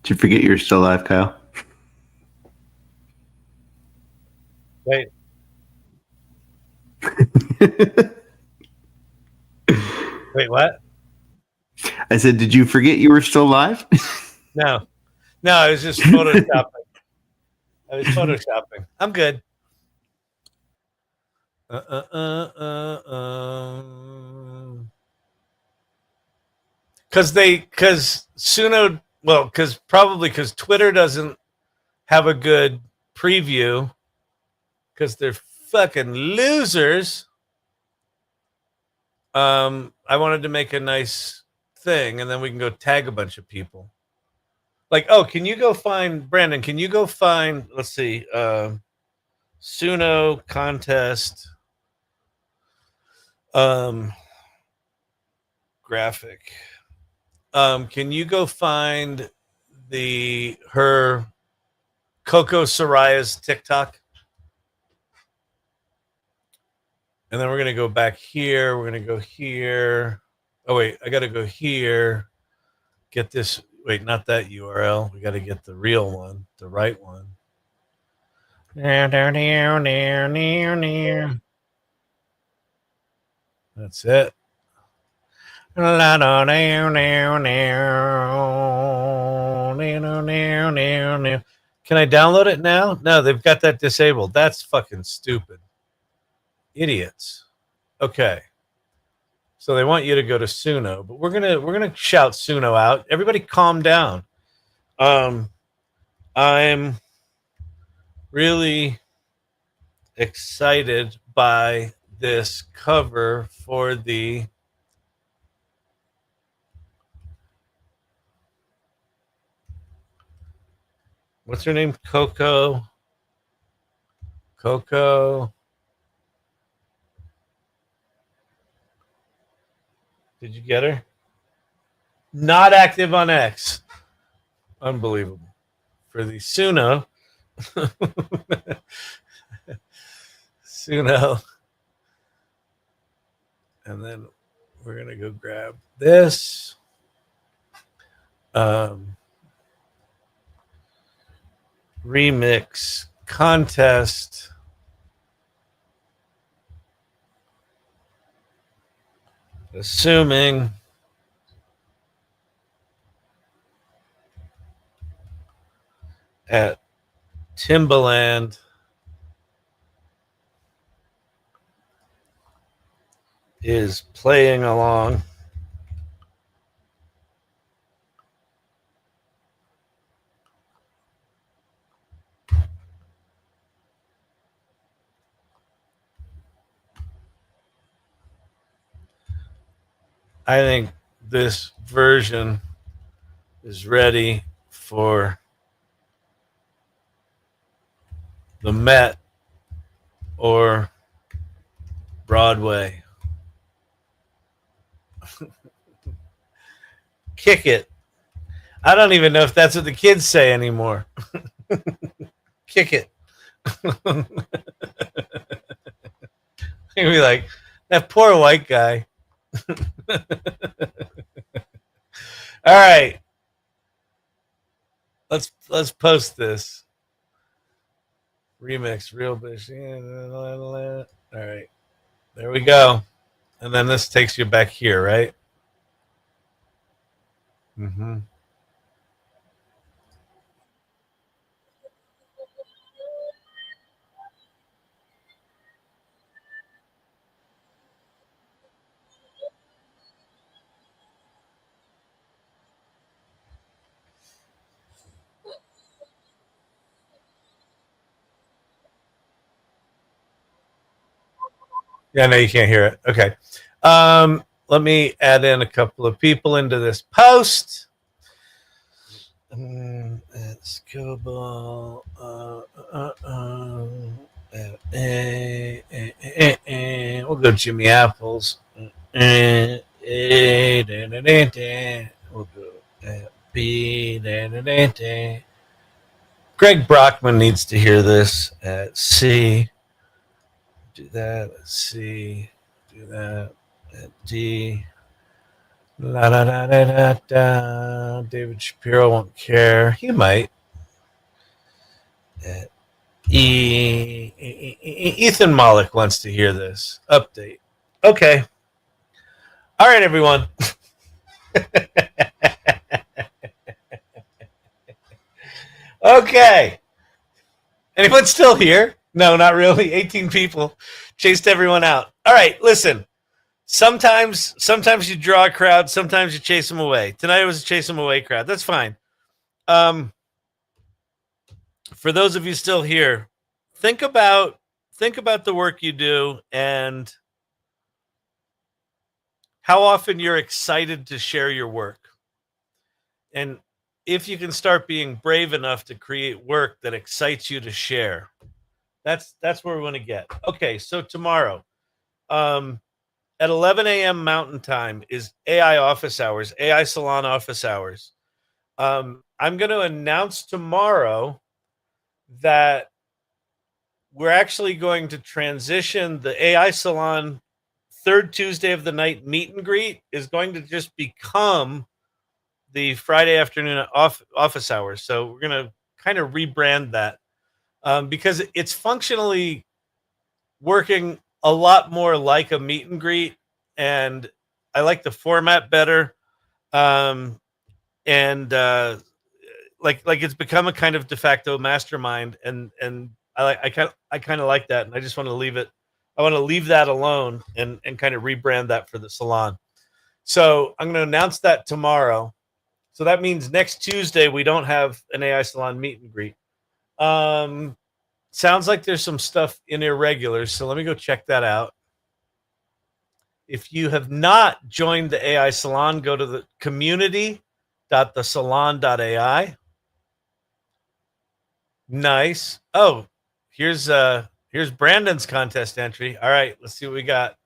Did you forget you're still alive, Kyle? Wait. Wait, what? I said, did you forget you were still alive? No. No, I was just photoshopping. I'm good. Because Suno, well, because Twitter doesn't have a good preview because they're fucking losers. I wanted to make a nice thing, and then we can go tag a bunch of people. Like, oh, can you go find Brandon? Can you go find? Let's see, Suno contest, graphic. Can you go find her Coco Soraya's TikTok? And then we're going to go back here. We're going to go here. Oh, wait, I got to go here. Get this. Wait, not that URL. We got to get the real one, the right one. That's it. Can I download it now? No, they've got that disabled. That's fucking stupid. Idiots. Okay. So they want you to go to Suno, but we're gonna shout Suno out. Everybody calm down. I'm really excited by this cover for the what's her name? Coco. Did you get her? Not active on X. Unbelievable. For the Suno. Suno. And then we're going to go grab this. Remix contest. Assuming at Timbaland is playing along. I think this version is ready for the Met or Broadway. Kick it. I don't even know if that's what the kids say anymore. Kick it. You'd be like, that poor white guy. All right. Let's post this. Remix, real bitch. All right. There we go. And then this takes you back here, right? Mm-hmm. Yeah, no, you can't hear it. Okay. Let me add in a couple of people into this post. Let's go ball. We'll go Jimmy Apples. We'll go B. Greg Brockman needs to hear this at C. Do that at C. Do that at D. La da da da da da. David Shapiro won't care. He might. At E. Ethan Malik wants to hear this. Update. Okay. All right, everyone. Okay. Anyone still here? No, not really. 18 people. Chased everyone out. All right, listen. Sometimes you draw a crowd. Sometimes you chase them away. Tonight it was a chase them away crowd. That's fine. For those of you still here, think about the work you do and how often you're excited to share your work. And if you can start being brave enough to create work that excites you to share, that's where we want to get. Okay, so tomorrow, at 11 a.m. Mountain Time is AI office hours, AI Salon office hours. I'm going to announce tomorrow that we're actually going to transition the AI Salon third Tuesday of the night meet and greet is going to just become the Friday afternoon office hours. So we're going to kind of rebrand that because it's functionally working a lot more like a meet and greet, and I like the format better. And like it's become a kind of de facto mastermind, and I kind of like that, and I just want to leave it. I want to leave that alone and kind of rebrand that for the salon. So I'm going to announce that tomorrow. So that means next Tuesday we don't have an AI Salon meet and greet. Sounds like there's some stuff in Irregulars, so let me go check that out. If you have not joined the AI Salon, go to the community.thesalon.ai. Nice. Oh, here's Brandon's contest entry. All right, let's see what we got.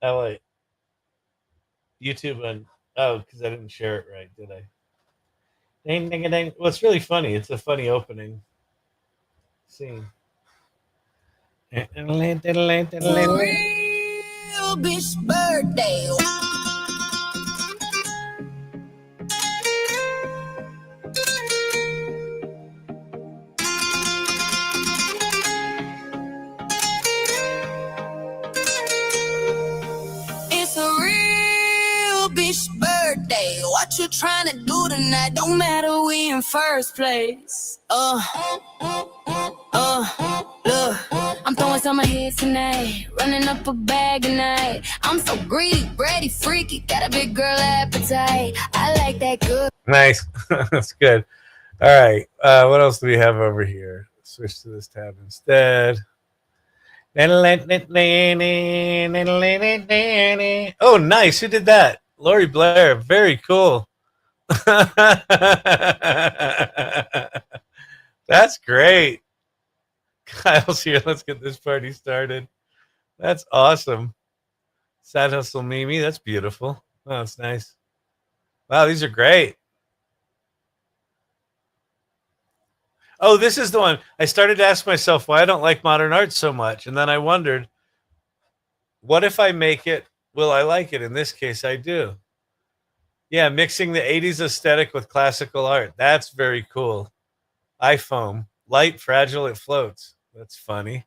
Oh wait, YouTube and because I didn't share it right, did I? Dang, dang, dang. Well, it's really funny. It's a funny opening scene. It's a real bitch birthday. It's a real bitch birthday. What you trying to do tonight? Don't matter, we in first place. Look, I'm throwing some ahead tonight, running up a bag tonight. I'm so greedy, ready, freaky, got a big girl appetite. I like that good. Nice. That's good. All right. What else do we have over here? Switch to this tab instead. Oh, nice. Who did that? Lori Blair. Very cool. That's great. Kyle's here. Let's get this party started. That's awesome. Sad Hustle Mimi. That's beautiful. Oh, that's nice. Wow, these are great. Oh, this is the one. I started to ask myself why I don't like modern art so much. And then I wondered, what if I make it? Will I like it? In this case, I do. Yeah, mixing the 80s aesthetic with classical art. That's very cool. iFoam. Light, fragile, it floats. That's funny.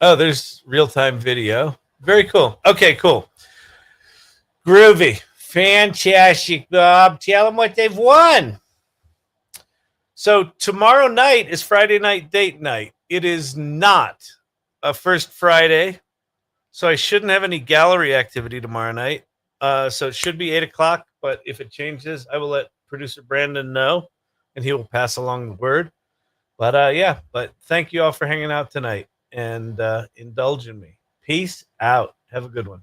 Oh, there's real-time video. Very cool. Okay, cool. Groovy. Fantastic, Bob. Tell them what they've won. So tomorrow night is Friday night date night. It is not a first Friday, so I shouldn't have any gallery activity tomorrow night. So it should be 8 o'clock, but if it changes, I will let producer Brandon know, and he will pass along the word. But yeah, but thank you all for hanging out tonight and indulging me. Peace out. Have a good one.